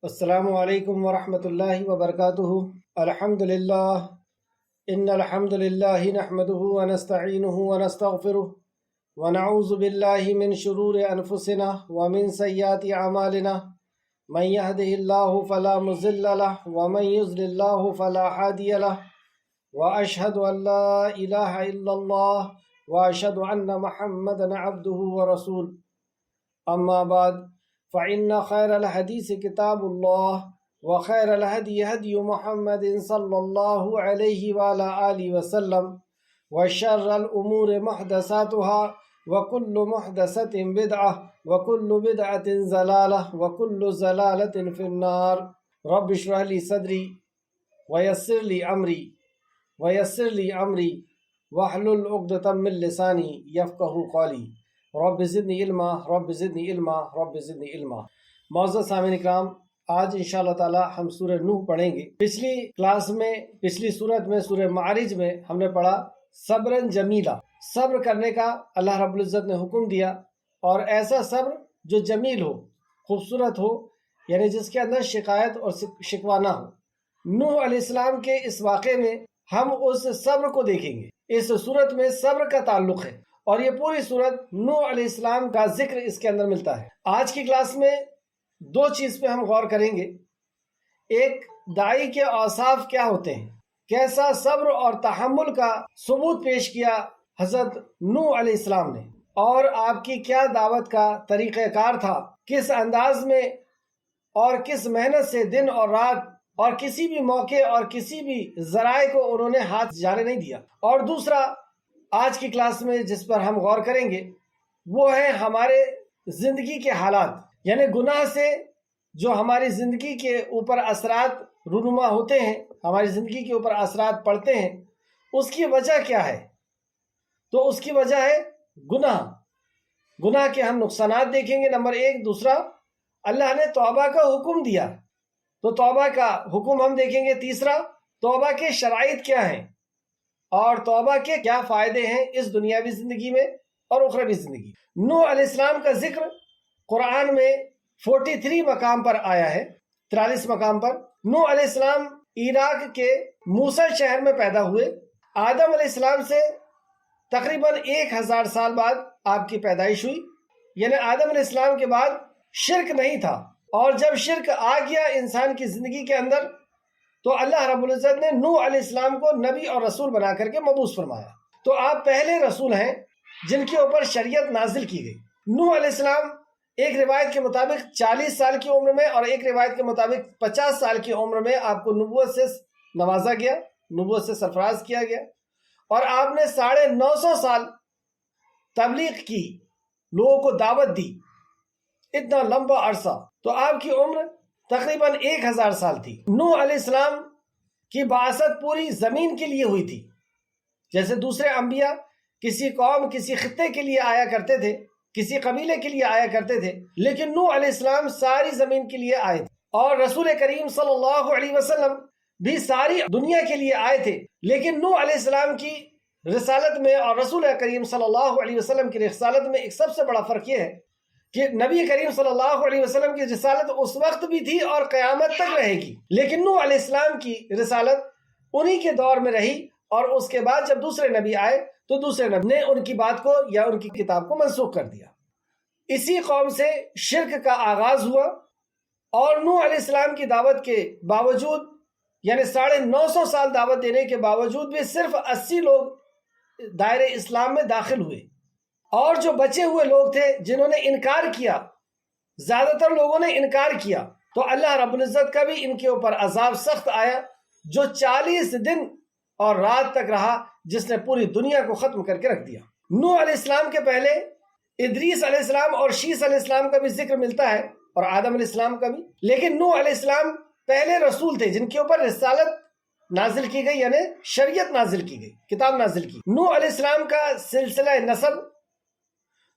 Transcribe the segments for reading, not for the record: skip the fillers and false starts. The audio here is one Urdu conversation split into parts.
السلام علیکم ورحمۃ اللہ وبرکاتہ۔ الحمد للہ ان الحمد للہ نحمده ونستعینه ونستغفره ونعوذ باللہ من شرور انفسنا ومن سیئات اعمالنا من يهده الله فلا مضل له ومن يضلل الله فلا هادي له واشهد ان لا اله الا الله واشهد ان محمدا عبده ورسوله اما بعد فإن خير الحديث كتاب الله وخير الهدي هدي محمد صلى الله عليه وعلى آله وسلم وشر الأمور محدثاتها وكل محدثة بدعة وكل بدعة ضلالة وكل ضلالة في النار رب اشرح لي صدري ويسر لي أمري واحلل عقدة من لساني يفقهوا قولي رب زدنی علما رب زدنی علما رب زدنی علما۔ معزز سامعین اکرام، آج انشاءاللہ تعالی ہم سورہ نوح پڑھیں گے۔ پچھلی سورت میں سورہ معارج میں ہم نے پڑھا صبرن جمیلا، صبر کرنے کا اللہ رب العزت نے حکم دیا، اور ایسا صبر جو جمیل ہو، خوبصورت ہو، یعنی جس کے اندر شکایت اور شکوہ نہ ہو۔ نوح علیہ السلام کے اس واقعے میں ہم اس صبر کو دیکھیں گے۔ اس سورت میں صبر کا تعلق ہے، اور یہ پوری سورت نوح علیہ السلام کا ذکر اس کے اندر ملتا ہے۔ آج کی کلاس میں دو چیز پہ ہم غور کریں گے۔ ایک، داعی کے اوصاف کیا ہوتے ہیں، کیسا صبر اور تحمل کا ثبوت پیش کیا حضرت نوح علیہ السلام نے، اور آپ کی کیا دعوت کا طریقہ کار تھا، کس انداز میں اور کس محنت سے دن اور رات اور کسی بھی موقع اور کسی بھی ذرائع کو انہوں نے ہاتھ جانے نہیں دیا۔ اور دوسرا، آج کی کلاس میں جس پر ہم غور کریں گے وہ ہے ہمارے زندگی کے حالات، یعنی گناہ سے جو ہماری زندگی کے اوپر اثرات رونما ہوتے ہیں، ہماری زندگی کے اوپر اثرات پڑتے ہیں، اس کی وجہ کیا ہے؟ تو اس کی وجہ ہے گناہ کے ہم نقصانات دیکھیں گے، نمبر ایک۔ دوسرا، اللہ نے توبہ کا حکم دیا تو توبہ کا حکم ہم دیکھیں گے۔ تیسرا، توبہ کے شرائط کیا ہیں اور توبہ کے کیا فائدے ہیں اس دنیاوی زندگی میں اور اخروی زندگی۔ نوح علیہ السلام کا ذکر قرآن میں 43 مقام پر آیا ہے، 43 مقام پر۔ نوح علیہ السلام عراق کے موصل شہر میں پیدا ہوئے۔ آدم علیہ السلام سے تقریباً 1000 سال بعد آپ کی پیدائش ہوئی، یعنی آدم علیہ السلام کے بعد شرک نہیں تھا، اور جب شرک آ گیا انسان کی زندگی کے اندر تو اللہ رب العزت نے نوح علیہ السلام کو نبی اور رسول بنا کر کے مبعوث فرمایا۔ تو آپ پہلے رسول ہیں جن کے اوپر شریعت نازل کی گئی۔ نوح علیہ السلام ایک روایت کے مطابق 40 سال کی عمر میں اور ایک روایت کے مطابق 50 سال کی عمر میں آپ کو نبوت سے نوازا گیا، نبوت سے سرفراز کیا گیا، اور آپ نے 950 سال تبلیغ کی، لوگوں کو دعوت دی، اتنا لمبا عرصہ۔ تو آپ کی عمر تقریباً 1000 سال تھی۔ نوح علیہ السلام کی بعثت پوری زمین کے لیے ہوئی تھی۔ جیسے دوسرے انبیاء کسی قوم، کسی خطے کے لیے آیا کرتے تھے، کسی قبیلے کے لیے آیا کرتے تھے، لیکن نوح علیہ السلام ساری زمین کے لیے آئے تھے، اور رسول کریم صلی اللہ علیہ وسلم بھی ساری دنیا کے لیے آئے تھے۔ لیکن نوح علیہ السلام کی رسالت میں اور رسول کریم صلی اللہ علیہ وسلم کی رسالت میں ایک سب سے بڑا فرق یہ ہے کہ نبی کریم صلی اللہ علیہ وسلم کی رسالت اس وقت بھی تھی اور قیامت تک رہے گی، لیکن نوح علیہ السلام کی رسالت انہی کے دور میں رہی، اور اس کے بعد جب دوسرے نبی آئے تو دوسرے نبی نے ان کی بات کو یا ان کی کتاب کو منسوخ کر دیا۔ اسی قوم سے شرک کا آغاز ہوا، اور نوح علیہ السلام کی دعوت کے باوجود، یعنی 950 سال دعوت دینے کے باوجود بھی صرف 80 لوگ دائرہ اسلام میں داخل ہوئے، اور جو بچے ہوئے لوگ تھے جنہوں نے انکار کیا، زیادہ تر لوگوں نے انکار کیا، تو اللہ رب العزت کا بھی ان کے اوپر عذاب سخت آیا، جو 40 دن اور رات تک رہا، جس نے پوری دنیا کو ختم کر کے رکھ دیا۔ نوح علیہ السلام کے پہلے ادریس علیہ السلام اور شیس علیہ السلام کا بھی ذکر ملتا ہے، اور آدم علیہ السلام کا بھی، لیکن نوح علیہ السلام پہلے رسول تھے جن کے اوپر رسالت نازل کی گئی، یعنی شریعت نازل کی گئی، کتاب نازل کی۔ نوح علیہ السلام کا سلسلہ نسب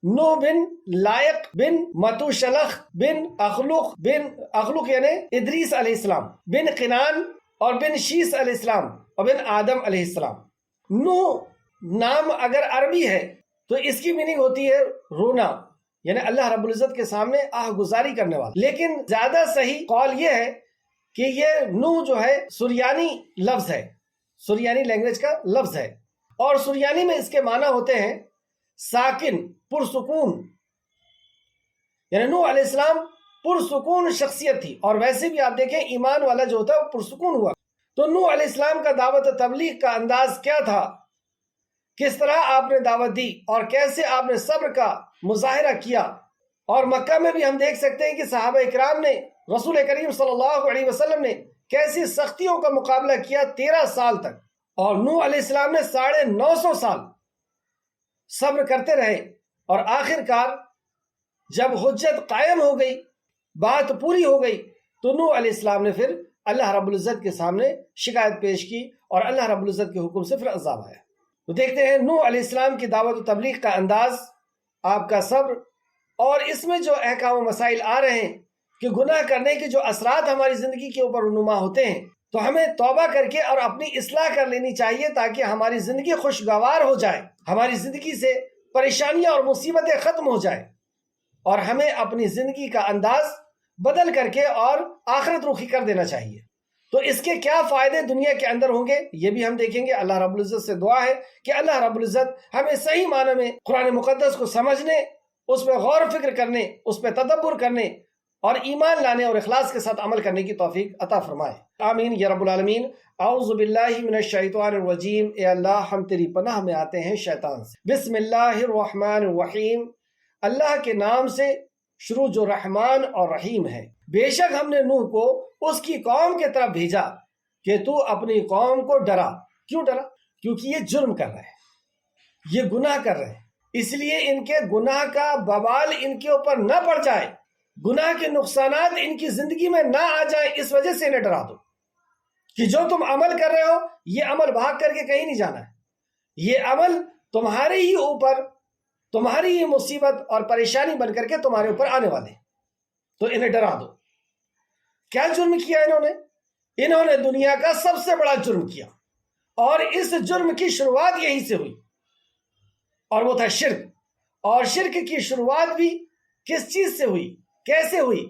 نوح بن لائق بن متوشلخ بن اخلق یعنی ادریس علیہ السلام بن قنان اور بن شیس علیہ السلام اور بن آدم علیہ السلام۔ نوح نام اگر عربی ہے تو اس کی میننگ ہوتی ہے رونا، یعنی اللہ رب العزت کے سامنے آہ گزاری کرنے والا. لیکن زیادہ صحیح قول یہ ہے کہ یہ نوح جو ہے سریانی لفظ ہے، سریانی لینگویج کا لفظ ہے، اور سریانی میں اس کے معنی ہوتے ہیں ساکن، پرسکون. یعنی نوح علیہ السلام پرسکون شخصیت تھی، اور ویسے بھی آپ دیکھیں ایمان والا جو ہوتا ہے وہ پرسکون ہوا. تو نوح علیہ السلام کا دعوت و تبلیغ کا انداز کیا تھا، کس طرح آپ نے دعوت دی اور کیسے آپ نے صبر کا مظاہرہ کیا. اور مکہ میں بھی ہم دیکھ سکتے ہیں کہ صحابہ اکرام نے رسول کریم صلی اللہ علیہ وسلم نے کیسی سختیوں کا مقابلہ کیا 13 سال تک، اور نوح علیہ السلام نے 950 سال صبر کرتے رہے. اور آخر کار جب حجت قائم ہو گئی، بات پوری ہو گئی، تو نوح علیہ السلام نے پھر اللہ رب العزت کے سامنے شکایت پیش کی، اور اللہ رب العزت کے حکم سے پھر عذاب آیا. تو دیکھتے ہیں نوح علیہ السلام کی دعوت و تبلیغ کا انداز، آپ کا صبر، اور اس میں جو احکام و مسائل آ رہے ہیں کہ گناہ کرنے کے جو اثرات ہماری زندگی کے اوپر رونما ہوتے ہیں، تو ہمیں توبہ کر کے اور اپنی اصلاح کر لینی چاہیے تاکہ ہماری زندگی خوشگوار ہو جائے، ہماری زندگی سے پریشانیاں اور مصیبتیں ختم ہو جائیں، اور ہمیں اپنی زندگی کا انداز بدل کر کے اور آخرت رخی کر دینا چاہیے. تو اس کے کیا فائدے دنیا کے اندر ہوں گے یہ بھی ہم دیکھیں گے. اللہ رب العزت سے دعا ہے کہ اللہ رب العزت ہمیں صحیح معنی میں قرآن مقدس کو سمجھنے، اس پہ غور و فکر کرنے، اس پہ تدبر کرنے، اور ایمان لانے اور اخلاص کے ساتھ عمل کرنے کی توفیق عطا فرمائے. آمین یا رب العالمین. اعوذ باللہ من الشیطان الرجیم. اے اللہ ہم تیری پناہ میں آتے ہیں شیطان سے. بسم اللہ الرحمن الرحیم. اللہ کے نام سے شروع جو رحمان اور رحیم ہے. بے شک ہم نے نوح کو اس کی قوم کے طرف بھیجا کہ تو اپنی قوم کو ڈرا. کیوں ڈرا؟ کیونکہ یہ جرم کر رہے ہیں، یہ گناہ کر رہے ہیں، اس لیے ان کے گناہ کا بوال ان کے اوپر نہ پڑ جائے، گناہ کے نقصانات ان کی زندگی میں نہ آ جائیں، اس وجہ سے انہیں ڈرا دو کہ جو تم عمل کر رہے ہو یہ عمل بھاگ کر کے کہیں نہیں جانا ہے، یہ عمل تمہارے ہی اوپر، تمہاری ہی مصیبت اور پریشانی بن کر کے تمہارے اوپر آنے والے، تو انہیں ڈرا دو. کیا جرم کیا انہوں نے دنیا کا سب سے بڑا جرم کیا، اور اس جرم کی شروعات یہیں سے ہوئی، اور وہ تھا شرک. اور شرک کی شروعات بھی کس چیز سے ہوئی، کیسے ہوئی؟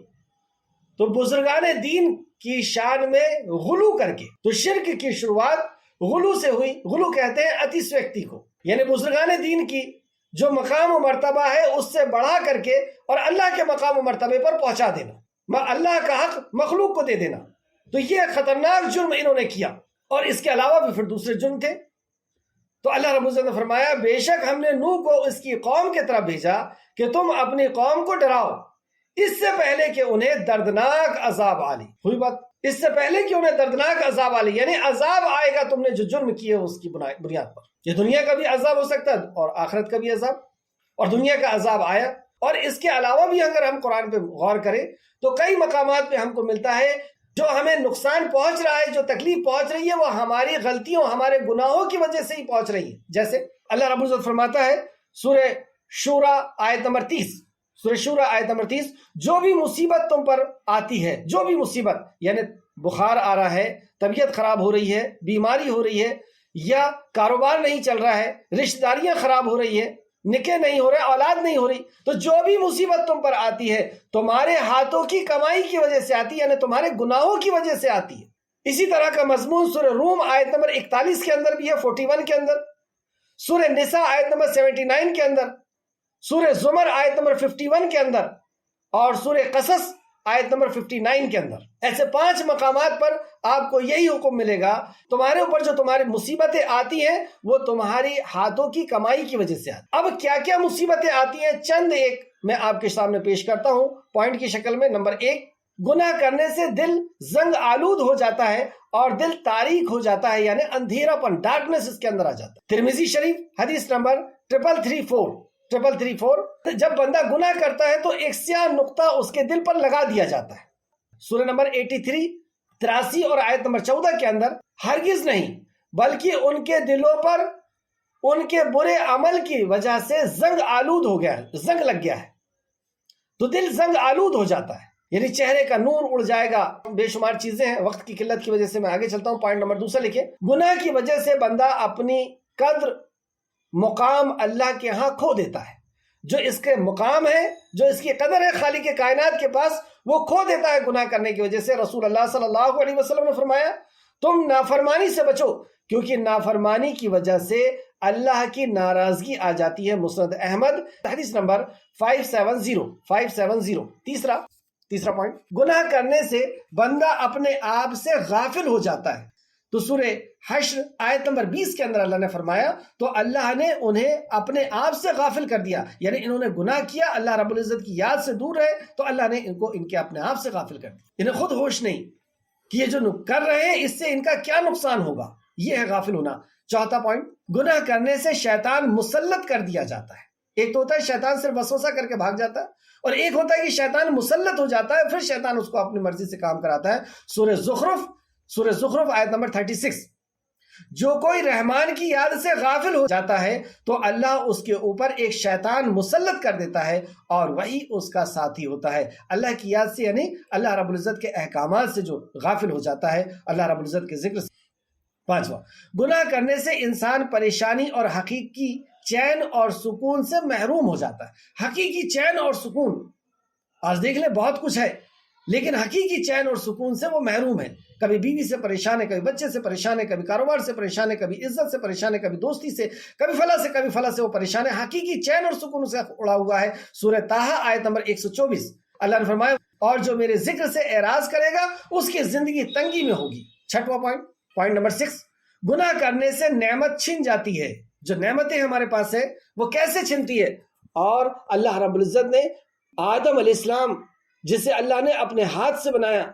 تو بزرگان دین کی شان میں غلو کر کے. تو شرک کی شروعات غلو سے ہوئی. غلو کہتے ہیں اتی سویکتی کو، یعنی بزرگان دین کی جو مقام و مرتبہ ہے اس سے بڑھا کر کے اور اللہ کے مقام و مرتبے پر پہنچا دینا، اللہ کا حق مخلوق کو دے دینا. تو یہ خطرناک جرم انہوں نے کیا، اور اس کے علاوہ بھی پھر دوسرے جرم تھے. تو اللہ رب العزت نے فرمایا بے شک ہم نے نوح کو اس کی قوم کی طرف بھیجا کہ تم اپنی قوم کو ڈراؤ، اس سے پہلے کہ انہیں دردناک عذاب آلی. ہوئی بات، اس سے پہلے کہ انہیں دردناک عذاب آلی، یعنی عذاب آئے گا تم نے جو جرم کیے اس کی بنیاد پر. یہ دنیا کا بھی عذاب ہو سکتا ہے اور آخرت کا بھی عذاب، اور دنیا کا عذاب آیا. اور اس کے علاوہ بھی اگر ہم قرآن پہ غور کریں تو کئی مقامات پہ ہم کو ملتا ہے جو ہمیں نقصان پہنچ رہا ہے، جو تکلیف پہنچ رہی ہے، وہ ہماری غلطیوں، ہمارے گناہوں کی وجہ سے ہی پہنچ رہی ہے. جیسے اللہ رب العزت فرماتا ہے سورہ شورى آیت نمبر 30، سورہ شورى آیت نمبر 30، جو بھی مصیبت تم پر آتی ہے، جو بھی مصیبت، یعنی بخار آ رہا ہے، طبیعت خراب ہو رہی ہے، بیماری ہو رہی ہے، یا کاروبار نہیں چل رہا ہے، رشتہ داریاں خراب ہو رہی ہے، نکاح نہیں ہو رہے، اولاد نہیں ہو رہی، تو جو بھی مصیبت تم پر آتی ہے تمہارے ہاتھوں کی کمائی کی وجہ سے آتی ہے، یعنی تمہارے گناہوں کی وجہ سے آتی ہے. اسی طرح کا مضمون سورہ روم آیت نمبر 41 کے اندر بھی ہے، 41 کے اندر، سورہ نساء آیت نمبر 79 کے اندر، سورہ زمر آیت نمبر 51 کے اندر، اور سورہ قصص آیت نمبر 59 کے اندر. ایسے 5 مقامات پر آپ کو یہی حکم ملے گا، تمہارے اوپر جو تمہاری مصیبتیں آتی ہیں وہ تمہاری ہاتھوں کی کمائی کی وجہ سے آتی. اب کیا کیا مصیبتیں آتی ہیں، چند ایک میں آپ کے سامنے پیش کرتا ہوں پوائنٹ کی شکل میں. نمبر 1، گناہ کرنے سے دل زنگ آلود ہو جاتا ہے اور دل تاریک ہو جاتا ہے، یعنی اندھیرا پن، ڈارکنس اس کے اندر آ جاتا ہے. ترمذی شریف حدیث نمبر 334، جب بندہ گناہ کرتا ہے تو ایک سیاہ نقطہ اس کے دل پر لگا دیا جاتا ہے. سورہ نمبر 83 اور آیت نمبر 14 کے اندر، ہرگز نہیں بلکہ ان کے دلوں پر ان کے برے عمل کی وجہ سے زنگ آلود ہو گیا ہے، زنگ لگ گیا ہے. تو دل زنگ آلود ہو جاتا ہے، یعنی چہرے کا نور اڑ جائے گا. بے شمار چیزیں ہیں، وقت کی قلت کی وجہ سے میں آگے چلتا ہوں. پوائنٹ نمبر 2 لکھیں، گناہ کی وجہ سے بندہ اپنی قدر، مقام اللہ کے ہاں کھو دیتا ہے. جو اس کے مقام ہے، جو اس کی قدر ہے خالق کائنات کے پاس، وہ کھو دیتا ہے گناہ کرنے کی وجہ سے۔ رسول اللہ صلی اللہ علیہ وسلم نے فرمایا تم نافرمانی سے بچو، کیونکہ نافرمانی کی وجہ سے اللہ کی ناراضگی آ جاتی ہے۔ مسند احمد حدیث نمبر 570۔ تیسرا پوائنٹ، گناہ کرنے سے بندہ اپنے آپ سے غافل ہو جاتا ہے۔ تو سورہ حشر آیت نمبر 20 کے اندر اللہ نے فرمایا تو اللہ نے انہیں اپنے آپ سے غافل کر دیا، یعنی انہوں نے گناہ کیا، اللہ رب العزت کی یاد سے دور رہے تو اللہ نے ان کو ان کے اپنے آپ سے غافل کر دیا۔ انہیں خود ہوش نہیں کہ یہ جو کر رہے ہیں اس سے ان کا کیا نقصان ہوگا، یہ ہے غافل ہونا۔ چوتھا پوائنٹ، گناہ کرنے سے شیطان مسلط کر دیا جاتا ہے۔ ایک تو ہوتا ہے شیطان صرف وسوسہ کر کے بھاگ جاتا ہے، اور ایک ہوتا ہے کہ شیطان مسلط ہو جاتا ہے، پھر شیطان اس کو اپنی مرضی سے کام کراتا ہے۔ سورہ زخرف آیت نمبر 36، جو کوئی رحمان کی یاد سے غافل ہو جاتا ہے تو اللہ اس کے اوپر ایک شیطان مسلط کر دیتا ہے اور وہی اس کا ساتھی ہوتا ہے۔ اللہ کی یاد سے یعنی اللہ رب العزت کے احکامات سے جو غافل ہو جاتا ہے، اللہ رب العزت کے ذکر سے۔ پانچواں، گناہ کرنے سے انسان پریشانی اور حقیقی چین اور سکون سے محروم ہو جاتا ہے۔ حقیقی چین اور سکون، آج دیکھ لیں بہت کچھ ہے لیکن حقیقی چین اور سکون سے وہ محروم ہے۔ کبھی بیوی سے پریشان ہے، کبھی بچے سے پریشان ہے، کبھی کاروبار سے پریشان ہے، کبھی عزت سے پریشان ہے، کبھی دوستی سے، کبھی فلاں سے وہ پریشان ہے۔ حقیقی چین اور سکون سے اڑا ہوا ہے۔ سورہ طٰہٰ آیت نمبر 124، اللہ نے فرمایا اور جو میرے ذکر سے اعراض کرے گا اس کی زندگی تنگی میں ہوگی۔ چھٹواں پوائنٹ نمبر 6، گناہ کرنے سے نعمت چھن جاتی ہے۔ جو نعمتیں ہمارے پاس ہے وہ کیسے چھنتی ہے؟ اور اللہ رب العزت نے آدم علیہ السلام جسے اللہ نے اپنے ہاتھ سے بنایا،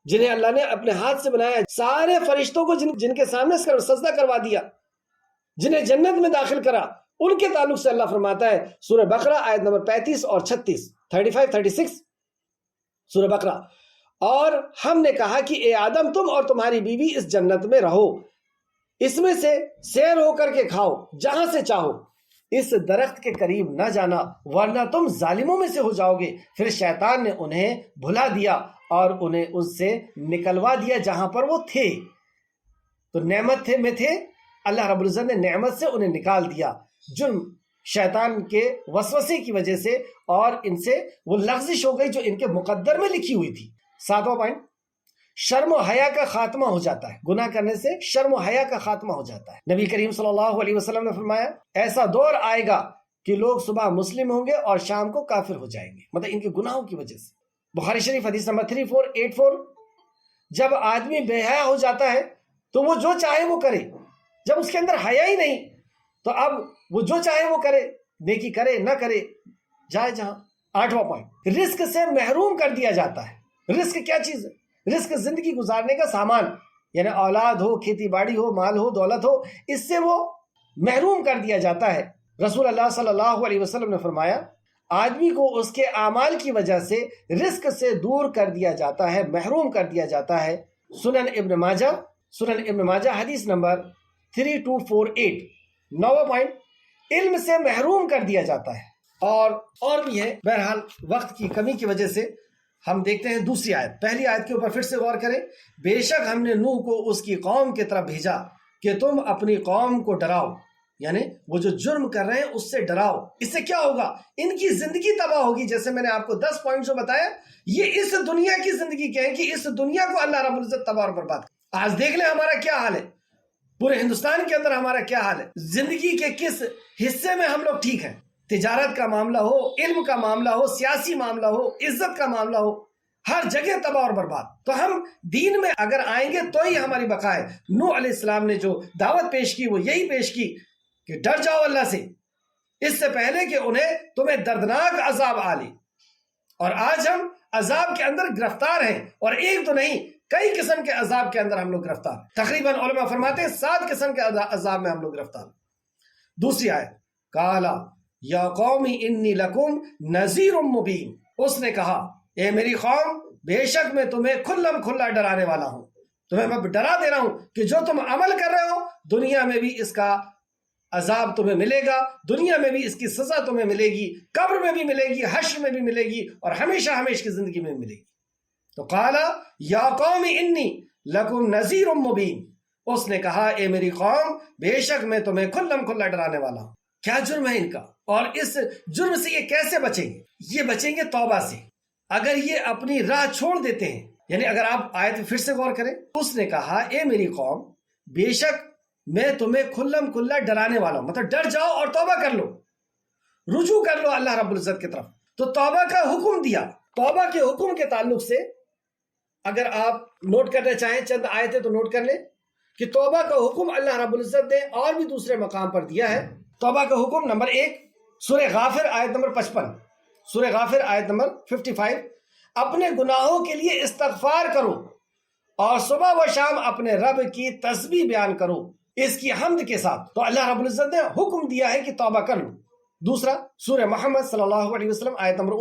جنہیں اللہ نے اپنے ہاتھ سے بنایا، سارے فرشتوں کو جن کے سامنے سجدہ کروا دیا، جنہیں جنت میں داخل کرا، ان کے تعلق سے اللہ فرماتا ہے سورہ بقرہ آیت نمبر 35 اور 36، 35-36 سورہ بقرہ، اور ہم نے کہا کہ اے آدم تم اور تمہاری بیوی اس جنت میں رہو، اس میں سے سیر ہو کر کے کھاؤ جہاں سے چاہو، اس درخت کے قریب نہ جانا ورنہ تم ظالموں میں سے ہو جاؤ گے۔ پھر شیطان نے انہیں بھلا دیا اور انہیں اس سے نکلوا دیا جہاں پر وہ تھے۔ تو نعمت میں تھے، اللہ رب العزت نے نعمت سے انہیں نکال دیا، جرم شیطان کے وسوسے کی وجہ سے، اور ان سے وہ لغزش ہو گئی جو ان کے مقدر میں لکھی ہوئی تھی۔ ساتواں پوائنٹ، شرم و حیا کا خاتمہ ہو جاتا ہے۔ گناہ کرنے سے شرم و حیا کا خاتمہ ہو جاتا ہے۔ نبی کریم صلی اللہ علیہ وسلم نے فرمایا ایسا دور آئے گا کہ لوگ صبح مسلم ہوں گے اور شام کو کافر ہو جائیں گے، مطلب ان کے گناہوں کی وجہ سے۔ بخاری شریف حدیث نمبر 3484، جب آدمی بے حیا ہو جاتا ہے تو وہ جو چاہے وہ کرے، جب اس کے اندر حیا ہی نہیں تو اب وہ جو چاہے وہ کرے، نیکی کرے نہ کرے، جائے جہاں۔ آٹھواں پوائنٹ، رزق سے محروم کر دیا جاتا ہے۔ رزق کیا چیز ہے؟ رزق زندگی گزارنے کا سامان، یعنی اولاد ہو، کھیتی باڑی ہو، مال ہو، دولت ہو، اس سے وہ محروم کر دیا جاتا ہے۔ رسول اللہ صلی اللہ علیہ وسلم نے فرمایا آدمی کو اس کے اعمال کی وجہ سے رزق سے دور کر دیا جاتا ہے، محروم کر دیا جاتا ہے۔ سنن ابن ماجہ حدیث نمبر 3248۔ نواں پوائنٹ، علم سے محروم کر دیا جاتا ہے۔ اور بھی ہے، بہرحال وقت کی کمی کی وجہ سے ہم دیکھتے ہیں دوسری آیت۔ پہلی آیت کے اوپر پھر سے غور کریں۔ بے شک ہم نے نوح کو اس کی قوم کی طرف بھیجا کہ تم اپنی قوم کو ڈراؤ، یعنی وہ جو جرم کر رہے ہیں اس سے ڈراؤ۔ اس سے کیا ہوگا؟ ان کی زندگی تباہ ہوگی۔ جیسے میں نے آپ کو 10 پوائنٹ جو بتایا، یہ اس دنیا کی زندگی کے ہیں کہ اس دنیا کو اللہ رب العزت تباہ اور برباد۔ آج دیکھ لیں ہمارا کیا حال ہے، پورے ہندوستان کے اندر ہمارا کیا حال ہے، زندگی کے کس حصے میں ہم لوگ ٹھیک ہیں؟ تجارت کا معاملہ ہو، علم کا معاملہ ہو، سیاسی معاملہ ہو، عزت کا معاملہ ہو، ہر جگہ تباہ اور برباد۔ تو ہم دین میں اگر آئیں گے تو ہی ہماری بقا ہے۔ نوح علیہ السلام نے جو دعوت پیش کی وہ یہی پیش کی کہ ڈر جاؤ اللہ سے، اس سے پہلے کہ تمہیں دردناک عذاب آ لے۔ اور آج ہم عذاب کے اندر گرفتار ہیں، اور ایک تو نہیں، کئی قسم کے عذاب کے اندر ہم لوگ گرفتار ہیں۔ تقریباً علماء فرماتے ہیں 7 قسم کے عذاب میں ہم لوگ گرفتار ہیں۔ دوسری آیت، قالا یا قوم انی لکم نذیر مبین، اس نے کہا اے میری قوم بے شک میں تمہیں کھلم کھلا ڈرانے والا ہوں، تمہیں میں ڈرا دے رہا ہوں کہ جو تم عمل کر رہے ہو دنیا میں بھی اس کا عذاب تمہیں ملے گا، دنیا میں بھی اس کی سزا تمہیں ملے گی، قبر میں بھی ملے گی، حشر میں بھی ملے گی، اور ہمیشہ ہمیشہ کی زندگی میں ملے گی۔ تو قالا یا قوم انی لکم نذیر مبین، اس نے کہا اے میری قوم بے شک میں تمہیں کھلم کھلا ڈرانے والا ہوں۔ کیا جرم ہے ان کا، اور اس جرم سے یہ کیسے بچیں گے؟ یہ بچیں گے توبہ سے۔ اگر یہ اپنی راہ چھوڑ دیتے ہیں، یعنی اگر آپ آیت پھر سے غور کریں، اس نے کہا اے میری قوم بے شک میں تمہیں کھلم کھلا ڈرانے والا ہوں، مطلب ڈر جاؤ اور توبہ کر لو، رجوع کر لو اللہ رب العزت کی طرف۔ تو توبہ کا حکم دیا۔ توبہ کے حکم کے تعلق سے اگر آپ نوٹ کرنا چاہیں چند آیتیں تو نوٹ کر لیں کہ توبہ کا حکم اللہ رب العزت نے اور بھی دوسرے مقام پر دیا ہے۔ توبہ کا حکم نمبر 1 سورہ غافر آیت نمبر 55، سورہ غافر آیت نمبر 55، اپنے گناہوں کے لیے استغفار کرو اور صبح و شام اپنے رب کی تسبیح بیان کرو اس کی حمد کے ساتھ۔ تو اللہ رب العزت نے حکم دیا ہے کہ توبہ کر لو۔ دوسرا سورہ محمد صلی اللہ علیہ وسلم آیت نمبر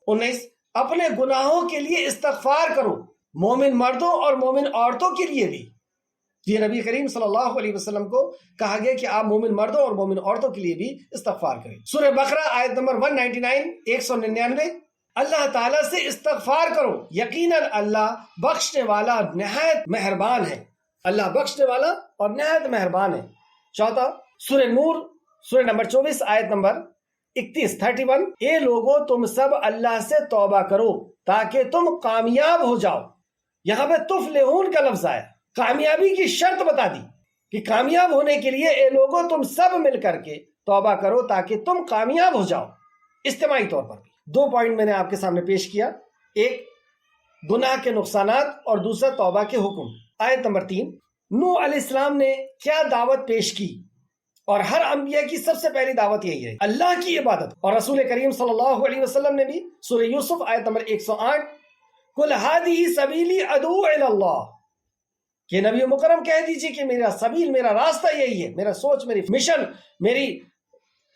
19، اپنے گناہوں کے لیے استغفار کرو، مومن مردوں اور مومن عورتوں کے لیے بھی۔ یہ نبی کریم صلی اللہ علیہ وسلم کو کہا گیا کہ آپ مومن مردوں اور مومن عورتوں کے لیے بھی استغفار کریں۔ سورہ بقرہ آیت نمبر 199 اللہ تعالیٰ سے استغفار کرو، یقیناً اللہ بخشنے والا نہایت مہربان ہے، اللہ بخشنے والا اور نہایت مہربان ہے۔ چوتھا سورہ نور سورہ نمبر 24 آیت نمبر 31، اے لوگو تم سب اللہ سے توبہ کرو تاکہ تم کامیاب ہو جاؤ۔ یہاں پہ تفلحون کا لفظ آیا، کامیابی کی شرط بتا دی کہ کامیاب ہونے کے لیے اے لوگو تم سب مل کر کے توبہ کرو تاکہ تم کامیاب ہو جاؤ۔ اجتماعی طور پر 2 پوائنٹ میں نے آپ کے سامنے پیش کیا، ایک گناہ کے نقصانات اور دوسرا توبہ کے حکم۔ آیت نمبر 3، نوح علیہ السلام نے کیا دعوت پیش کی؟ اور ہر انبیاء کی سب سے پہلی دعوت یہی ہے، اللہ کی عبادت۔ اور رسول کریم صلی اللہ علیہ وسلم نے بھی سورہ یوسف آیت نمبر 108، قل ہذہ سبیلی ادعو الی اللہ، کہ نبی مکرم کہہ دیجئے کہ میرا سبیل، میرا راستہ یہی ہے، میرا سوچ، میری مشن، میری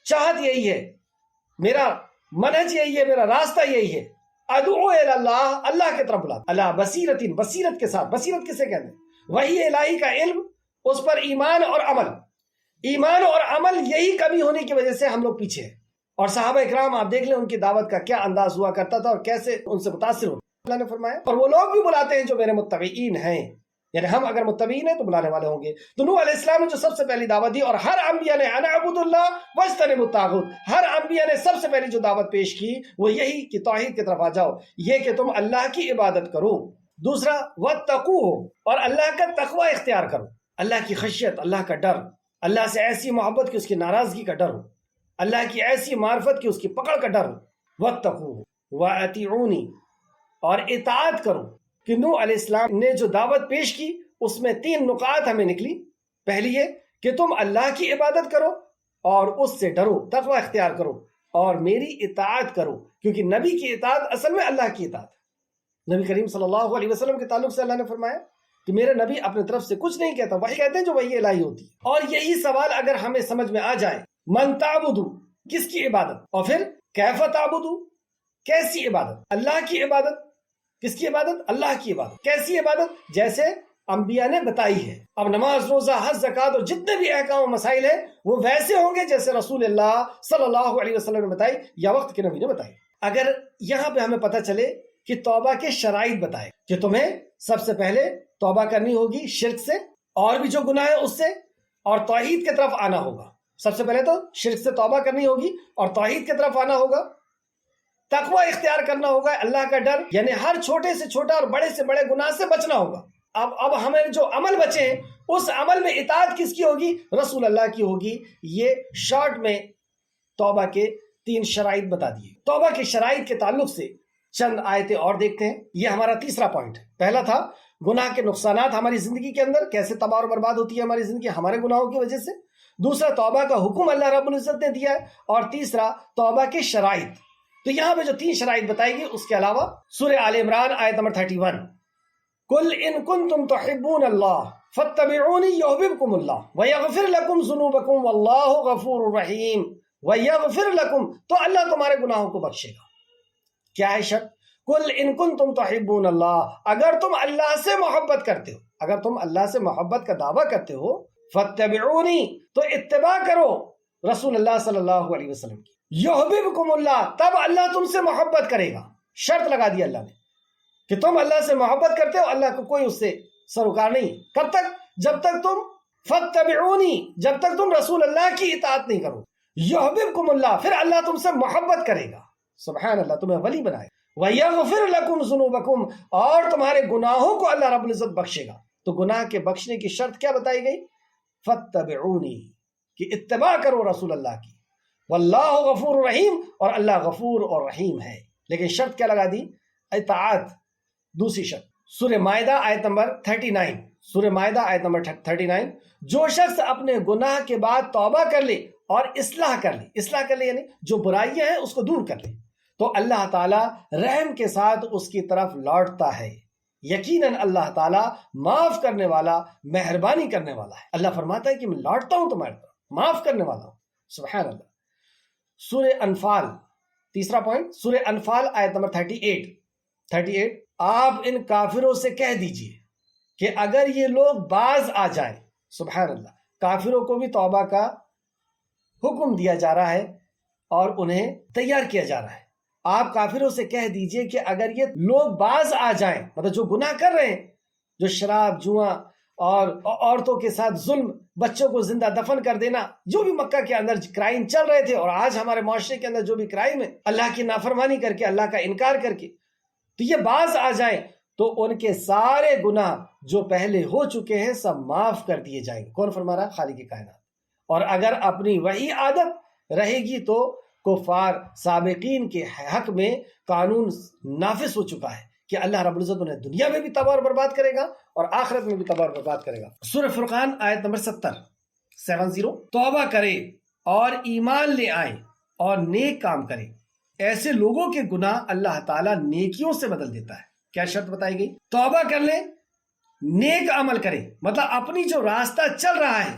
چاہت یہی ہے، میرا منہج یہی ہے، میرا راستہ یہی ہے، ادعو الی اللہ، اللہ کی طرف بلاتا، اللہ بصیرت، بصیرت کے ساتھ۔ بصیرت کسے کہتے ہیں؟ وحی الہی کا علم، اس پر ایمان اور عمل۔ ایمان اور عمل یہی کمی ہونے کی وجہ سے ہم لوگ پیچھے ہیں۔ اور صحابہ اکرام آپ دیکھ لیں ان کی دعوت کا کیا انداز ہوا کرتا تھا اور کیسے ان سے متاثر ہوتے۔ اللہ نے فرمایا اور وہ لوگ بھی بلاتے ہیں جو میرے متبعین ہیں، یعنی ہم اگر متبعین ہیں تو بلانے والے ہوں گے۔ تو نوح علیہ السلام نے جو سب سے پہلی دعوت دی، اور ہر انبیاء نے انا اعبد اللہ واجتنبوا الطاغوت، ہر انبیاء نے سب سے پہلی جو دعوت پیش کی وہ یہی کہ توحید کی طرف آ جاؤ، یہ کہ تم اللہ کی عبادت کرو۔ دوسرا واتقوہ، اور اللہ کا تقوی اختیار کرو، اللہ کی خشیت، اللہ کا ڈر، اللہ سے ایسی محبت کہ اس کی ناراضگی کا ڈر ہو، اللہ کی ایسی معرفت کہ اس کی پکڑ کا ڈر ہو۔ واتقوہ واطیعونی، اور اطاعت کرو۔ کہ نوح علیہ السلام نے جو دعوت پیش کی اس میں 3 نکات ہمیں نکلی۔ پہلی یہ کہ تم اللہ کی عبادت کرو اور اس سے ڈرو، تقوی اختیار کرو اور میری اطاعت کرو، کیونکہ نبی کی اطاعت اصل میں اللہ کی اطاعت ہے۔ نبی کریم صلی اللہ علیہ وسلم کے تعلق سے اللہ نے فرمایا کہ میرے نبی اپنے طرف سے کچھ نہیں کہتا، وہی کہتے ہیں جو وحی الہی ہوتی ہے۔ اور یہی سوال اگر ہمیں سمجھ میں آ جائے، من تعبدو، کس کی عبادت، اور پھر کیف تعبدو، کیسی عبادت، اللہ کی عبادت، کس کی عبادت، اللہ کی عبادت، کیسی عبادت، جیسے انبیاء نے بتائی ہے۔ اب نماز، روزہ، حج، زکوٰۃ اور جتنے بھی احکام و مسائل ہیں وہ ویسے ہوں گے جیسے رسول اللہ صلی اللہ علیہ وسلم نے بتائی یا وقت کے نبی نے بتائی۔ اگر یہاں پہ ہمیں پتہ چلے کہ توبہ کے شرائط بتائے کہ تمہیں سب سے پہلے توبہ کرنی ہوگی شرک سے اور بھی جو گناہ ہے اس سے، اور توحید کی طرف آنا ہوگا۔ سب سے پہلے تو شرک سے توبہ کرنی ہوگی اور توحید کی طرف آنا ہوگا، تقوی اختیار کرنا ہوگا، اللہ کا ڈر، یعنی ہر چھوٹے سے چھوٹا اور بڑے سے بڑے گناہ سے بچنا ہوگا۔ اب ہمیں جو عمل بچے ہیں اس عمل میں اطاعت کس کی ہوگی؟ رسول اللہ کی ہوگی۔ یہ شارٹ میں توبہ کے 3 شرائط بتا دیے۔ توبہ کے شرائط کے تعلق سے چند آیتیں اور دیکھتے ہیں۔ یہ ہمارا تیسرا پوائنٹ ہے۔ پہلا تھا گناہ کے نقصانات ہماری زندگی کے اندر، کیسے تباہ اور برباد ہوتی ہے ہماری زندگی ہمارے گناہوں کی وجہ سے۔ دوسرا توبہ کا حکم اللہ رب العزت نے دیا ہے، اور تیسرا توبہ کے شرائط۔ تو یہاں پہ جو 3 شرائط بتائی گئی اس کے علاوہ سورہ آل عمران آیت نمبر 31، قل ان کنتم تحبون اللہ فاتبعونی یحببکم اللہ ویغفر لکم ذنوبکم واللہ غفور رحیم ویغفر لکم، تو اللہ تمہارے گناہوں کو بخشے گا۔ کیا ہے شرط؟ قل ان کنتم تحبون اللہ، اگر تم اللہ سے محبت کرتے ہو، اگر تم اللہ سے محبت کا دعویٰ کرتے ہو، فاتبعونی، تو اتباع کرو رسول اللہ صلی اللہ علیہ وسلم کی، یحببکم اللہ، تب اللہ تم سے محبت کرے گا۔ شرط لگا دی اللہ نے کہ تم اللہ سے محبت کرتے ہو، اللہ کو کوئی اس سے سروکار نہیں۔ کب تک؟ جب تک تم فاتبعونی، جب تک تم رسول اللہ کی اطاعت نہیں کرو، یحببکم اللہ، پھر اللہ تم سے محبت کرے گا، سبحان اللہ، تمہیں ولی بنائے گا، ویغفر لکم ذنوبکم، اور تمہارے گناہوں کو اللہ رب العزت بخشے گا۔ تو گناہ کے بخشنے کی شرط کیا بتائی گئی؟ فاتبعونی، کہ اتباع کرو رسول اللہ کی، واللہ غفور رحیم، اور اللہ غفور اور رحیم ہے۔ لیکن شرط کیا لگا دی؟ اطاعت، دوسری شرط۔ سورہ مائدہ آیت نمبر 39، سورہ مائدہ آیت نمبر 39، جو شخص اپنے گناہ کے بعد توبہ کر لے اور اصلاح کر لے، اصلاح کر لے یعنی جو برائیاں ہیں اس کو دور کر لے، تو اللہ تعالیٰ رحم کے ساتھ اس کی طرف لوٹتا ہے۔ یقیناً اللہ تعالیٰ معاف کرنے والا، مہربانی کرنے والا ہے۔ اللہ فرماتا ہے کہ میں لوٹتا ہوں تمہاری طرف، معاف کرنے والا ہوں، سبحان اللہ۔ سورہ انفال، تیسرا پوائنٹ، سورہ انفال آیت نمبر 38، آپ ان کافروں سے کہہ دیجئے کہ اگر یہ لوگ باز آ جائیں، سبحان اللہ، کافروں کو بھی توبہ کا حکم دیا جا رہا ہے اور انہیں تیار کیا جا رہا ہے۔ آپ کافروں سے کہہ دیجئے کہ اگر یہ لوگ باز آ جائیں، مطلب جو گناہ کر رہے ہیں، جو شراب، جوا اور عورتوں کے ساتھ ظلم، بچوں کو زندہ دفن کر دینا، جو بھی مکہ کے اندر کرائم چل رہے تھے، اور آج ہمارے معاشرے کے اندر جو بھی کرائم ہے، اللہ کی نافرمانی کر کے، اللہ کا انکار کر کے، تو یہ باز آ جائیں تو ان کے سارے گناہ جو پہلے ہو چکے ہیں سب معاف کر دیے جائیں گے۔ کون فرما رہا؟ خالق کائنات۔ اور اگر اپنی وہی عادت رہے گی تو کفار سابقین کے حق میں قانون نافذ ہو چکا ہے کہ اللہ رب العزت انہیں دنیا میں بھی تباہ اور برباد کرے گا اور آخرت میں بھی تباہ اور برباد کرے گا۔ سورہ فرقان آیت نمبر 70، توبہ کرے اور ایمان لے آئیں اور نیک کام کریں، ایسے لوگوں کے گناہ اللہ تعالیٰ نیکیوں سے بدل دیتا ہے۔ کیا شرط بتائی گئی؟ توبہ کر لیں، نیک عمل کریں، مطلب اپنی جو راستہ چل رہا ہے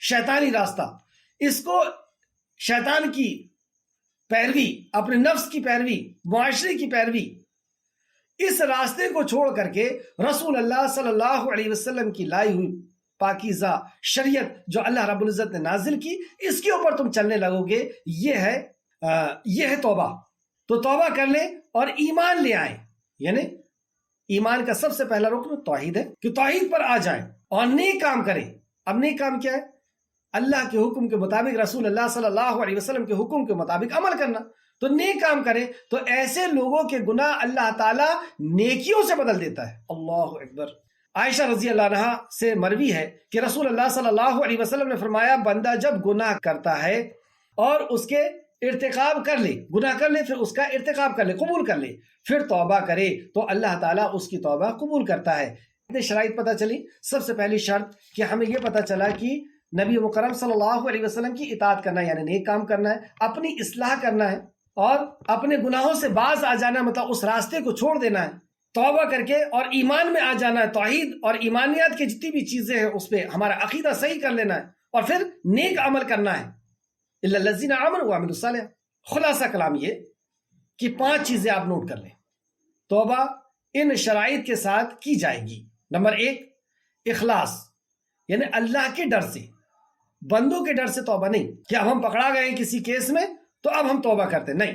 شیطانی راستہ، اس کو شیطان کی پیروی، اپنے نفس کی پیروی، معاشرے کی پیروی، اس راستے کو چھوڑ کر کے رسول اللہ صلی اللہ علیہ وسلم کی لائی ہوئی پاکیزہ شریعت جو اللہ رب العزت نے نازل کی، اس کے اوپر تم چلنے لگو گے، یہ ہے توبہ۔ تو توبہ کر لیں اور ایمان لے آئیں، یعنی ایمان کا سب سے پہلا رکن توحید ہے کہ توحید پر آ جائیں اور نیک کام کریں۔ اب نیک کام کیا ہے؟ اللہ کے حکم کے مطابق، رسول اللہ صلی اللہ علیہ وسلم کے حکم کے مطابق عمل کرنا۔ تو نیک کام کریں تو ایسے لوگوں کے گناہ اللہ تعالیٰ نیکیوں سے بدل دیتا ہے۔ اللہ اکبر۔ عائشہ رضی اللہ عنہا سے مروی ہے کہ رسول اللہ صلی اللہ علیہ وسلم نے فرمایا، بندہ جب گناہ کرتا ہے اور اس کے ارتکاب کر لے، گناہ کر لے، پھر اس کا ارتکاب کر لے، قبول کر لے، پھر توبہ کرے تو اللہ تعالیٰ اس کی توبہ قبول کرتا ہے۔ اتنے شرائط پتہ چلی۔ سب سے پہلی شرط کہ ہمیں یہ پتہ چلا کہ نبی مکرم صلی اللہ علیہ وسلم کی اطاعت کرنا ہے، یعنی نیک کام کرنا ہے، اپنی اصلاح کرنا ہے اور اپنے گناہوں سے باز آ جانا، مطلب اس راستے کو چھوڑ دینا ہے، توبہ کر کے اور ایمان میں آ جانا ہے، توحید اور ایمانیات کی جتنی بھی چیزیں ہیں اس پہ ہمارا عقیدہ صحیح کر لینا ہے، اور پھر نیک عمل کرنا ہے۔ الا الذین آمنوا وعملوا الصالحات۔ خلاصہ کلام یہ کہ 5 چیزیں آپ نوٹ کر لیں، توبہ ان شرائط کے ساتھ کی جائے گی۔ نمبر 1، اخلاص، یعنی اللہ کے ڈر سے، بندوں کے ڈر سے توبہ نہیں کہ اب ہم پکڑا گئے کسی کیس میں تو اب ہم توبہ کرتے، نہیں،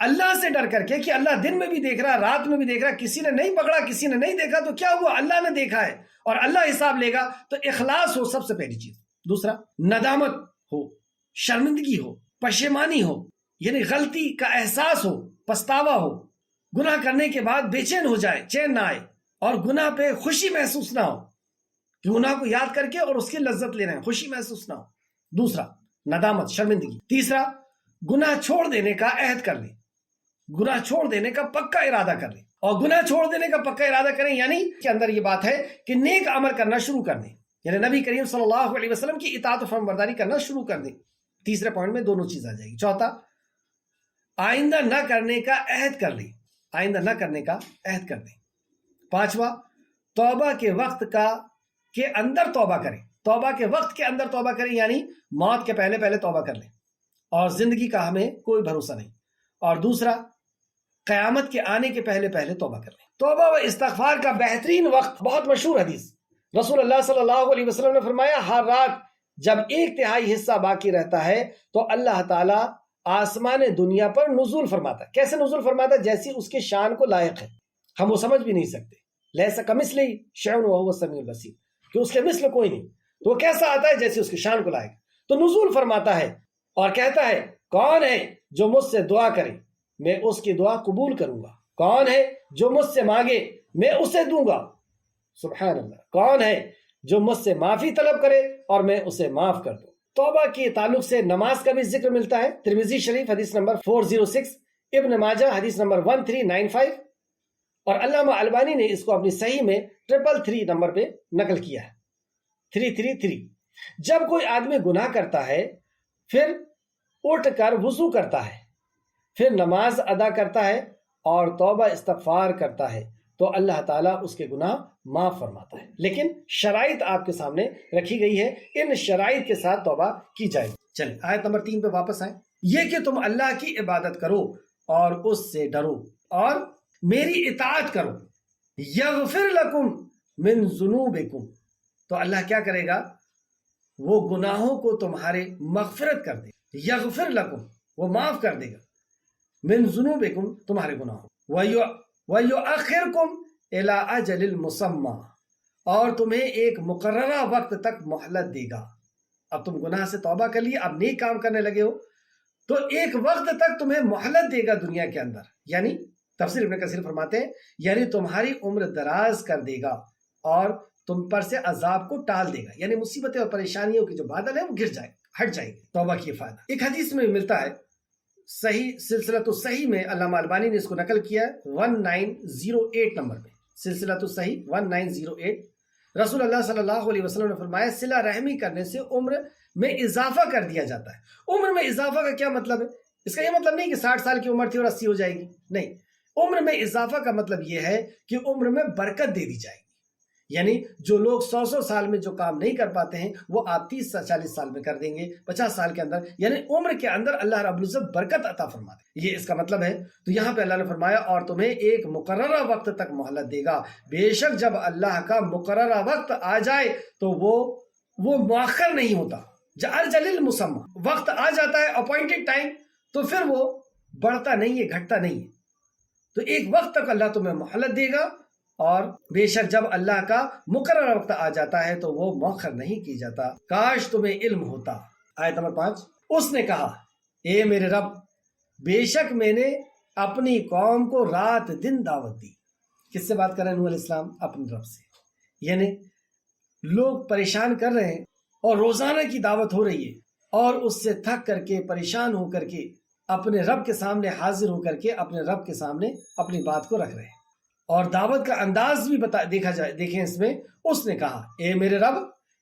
اللہ سے ڈر کر کے کہ اللہ دن میں بھی دیکھ رہا، رات میں بھی دیکھ رہا، کسی نے نہیں پکڑا، کسی نے نہیں دیکھا تو کیا ہوا، اللہ نے دیکھا ہے اور اللہ حساب لے گا، تو اخلاص ہو سب سے پہلی چیز۔ دوسرا، ندامت ہو، شرمندگی ہو، پشیمانی ہو، یعنی غلطی کا احساس ہو، پچھتاوا ہو، گناہ کرنے کے بعد بے چین ہو جائے، چین نہ آئے، اور گناہ پہ خوشی محسوس نہ ہو، کہ گناہ کو یاد کر کے اور اس کی لذت لے رہے ہیں، خوشی محسوس نہ ہو۔ دوسرا، ندامت، شرمندگی۔ تیسرا، گناہ چھوڑ دینے کا عہد کر لیں، گناہ چھوڑ دینے کا پکا ارادہ کر لیں، اور گناہ چھوڑ دینے کا پکا ارادہ کریں یعنی کہ اندر یہ بات ہے کہ نیک عمل کرنا شروع کر دیں، یعنی نبی کریم صلی اللہ علیہ وسلم کی اطاعت و فرمانبرداری کرنا شروع کر دیں۔ تیسرے پوائنٹ میں دونوں چیز آ جائے گی۔ چوتھا، آئندہ نہ کرنے کا عہد کر لیں، آئندہ نہ کرنے کا عہد کر دیں۔ پانچواں، توبہ کے وقت کے اندر توبہ کریں، توبہ کے وقت کے اندر توبہ کریں، یعنی موت کے پہلے پہلے توبہ کر لیں، اور زندگی کا ہمیں کوئی بھروسہ نہیں۔ اور دوسرا، قیامت کے آنے کے پہلے پہلے توبہ کر لیں۔ توبہ و استغفار کا بہترین وقت، بہت مشہور حدیث، رسول اللہ صلی اللہ علیہ وسلم نے فرمایا، ہر رات جب 1/3 حصہ باقی رہتا ہے تو اللہ تعالیٰ آسمان دنیا پر نزول فرماتا ہے۔ کیسے نزول فرماتا ہے؟ جیسی اس کے شان کو لائق ہے، ہم وہ سمجھ بھی نہیں سکتے۔ لیس کمثلہ شیء وہو السمیع البصیر، کہ اس کے مثل کوئی نہیں، تو وہ کیسا آتا ہے؟ جیسے اس کے شان کو لائق، تو نزول فرماتا ہے اور کہتا ہے کون ہے جو مجھ سے دعا کرے میں اس کی دعا قبول کروں گا، کون ہے جو مجھ سے مانگے میں اسے دوں گا، سبحان اللہ، کون ہے جو مجھ سے معافی طلب کرے اور میں اسے معاف کر دوں۔ توبہ کے تعلق سے نماز کا بھی ذکر ملتا ہے، ترمذی شریف حدیث نمبر 406، ابن ماجہ حدیث نمبر 1395، اور علامہ البانی نے اس کو اپنی صحیح میں 333 نمبر پہ نقل کیا ہے، 333۔ جب کوئی آدمی گناہ کرتا ہے پھر اٹھ کر وضو کرتا ہے، پھر نماز ادا کرتا ہے اور توبہ استغفار کرتا ہے تو اللہ تعالیٰ اس کے گناہ معاف فرماتا ہے، لیکن شرائط آپ کے سامنے رکھی گئی ہے، ان شرائط کے ساتھ توبہ کی جائے۔ چلیں آیت نمبر 3 پہ واپس آئیں۔ یہ کہ تم اللہ کی عبادت کرو اور اس سے ڈرو اور میری اطاعت کرو، یغفر لکم من ذنوبکم، تو اللہ کیا کرے گا؟ وہ گناہوں کو تمہارے مغفرت کر دے، یغفر لکم، وہ معاف کر دے گا، من ذنوبکم، تمہارے گناہوں، وَيُؤَخِّرْكُمْ إِلَىٰ أَجَلٍ مُّسَمًّى، اور تمہیں ایک مقررہ وقت تک مہلت دے گا۔ اب تم گناہ سے توبہ کر لیے، اب نیک کام کرنے لگے ہو تو ایک وقت تک تمہیں مہلت دے گا دنیا کے اندر، یعنی تفسیر ابن کثیر فرماتے ہیں یعنی تمہاری عمر دراز کر دے گا اور تم پر سے عذاب کو ٹال دے گا، یعنی مصیبتیں اور پریشانیوں کی جو بادل ہے وہ گر جائے، ہٹ جائے گی۔ توبہ کی فائدہ ایک حدیث میں ملتا ہے، صحیح سلسلۃ الصحیح میں علامہ البانی نے اس کو نقل کیا ہے 1908 نمبر پہ، سلسلۃ الصحیح 1908۔ رسول اللہ صلی اللہ علیہ وسلم نے فرمایا صلہ رحمی کرنے سے عمر میں اضافہ کر دیا جاتا ہے۔ عمر میں اضافہ کا کیا مطلب ہے؟ اس کا یہ مطلب نہیں کہ 60 سال کی عمر تھی اور 80 ہو جائے گی، نہیں، عمر میں اضافہ کا مطلب یہ ہے کہ عمر میں برکت دے دی جائے گی، یعنی جو لوگ 100 سال میں جو کام نہیں کر پاتے ہیں وہ آپ 30-40 سال میں کر دیں گے، 50 سال کے اندر، یعنی عمر کے اندر اللہ رب العزت برکت عطا فرماتے ہیں، یہ اس کا مطلب ہے۔ تو یہاں پہ اللہ نے فرمایا اور تمہیں ایک مقررہ وقت تک مہلت دے گا، بے شک جب اللہ کا مقررہ وقت آ جائے تو وہ مؤخر نہیں ہوتا، اجل مسمى، وقت آ جاتا ہے اپوائنٹڈ ٹائم تو پھر وہ بڑھتا نہیں ہے، گھٹتا نہیں ہے، تو ایک وقت تک اللہ تمہیں مہلت دے گا، اور بے شک جب اللہ کا مقررہ وقت آ جاتا ہے تو وہ مؤخر نہیں کی جاتا، کاش تمہیں علم ہوتا۔ آیت نمبر 5، اس نے کہا اے میرے رب، بے شک میں نے اپنی قوم کو رات دن دعوت دی۔ کس سے بات کر رہے ہیں؟ نوح علیہ السلام اپنے رب سے، یعنی لوگ پریشان کر رہے ہیں اور روزانہ کی دعوت ہو رہی ہے اور اس سے تھک کر کے پریشان ہو کر کے اپنے رب کے سامنے حاضر ہو کر کے اپنے رب کے سامنے اپنی بات کو رکھ رہے ہیں، اور دعوت کا انداز بھی دیکھیں اس میں، اس نے کہا اے میرے رب،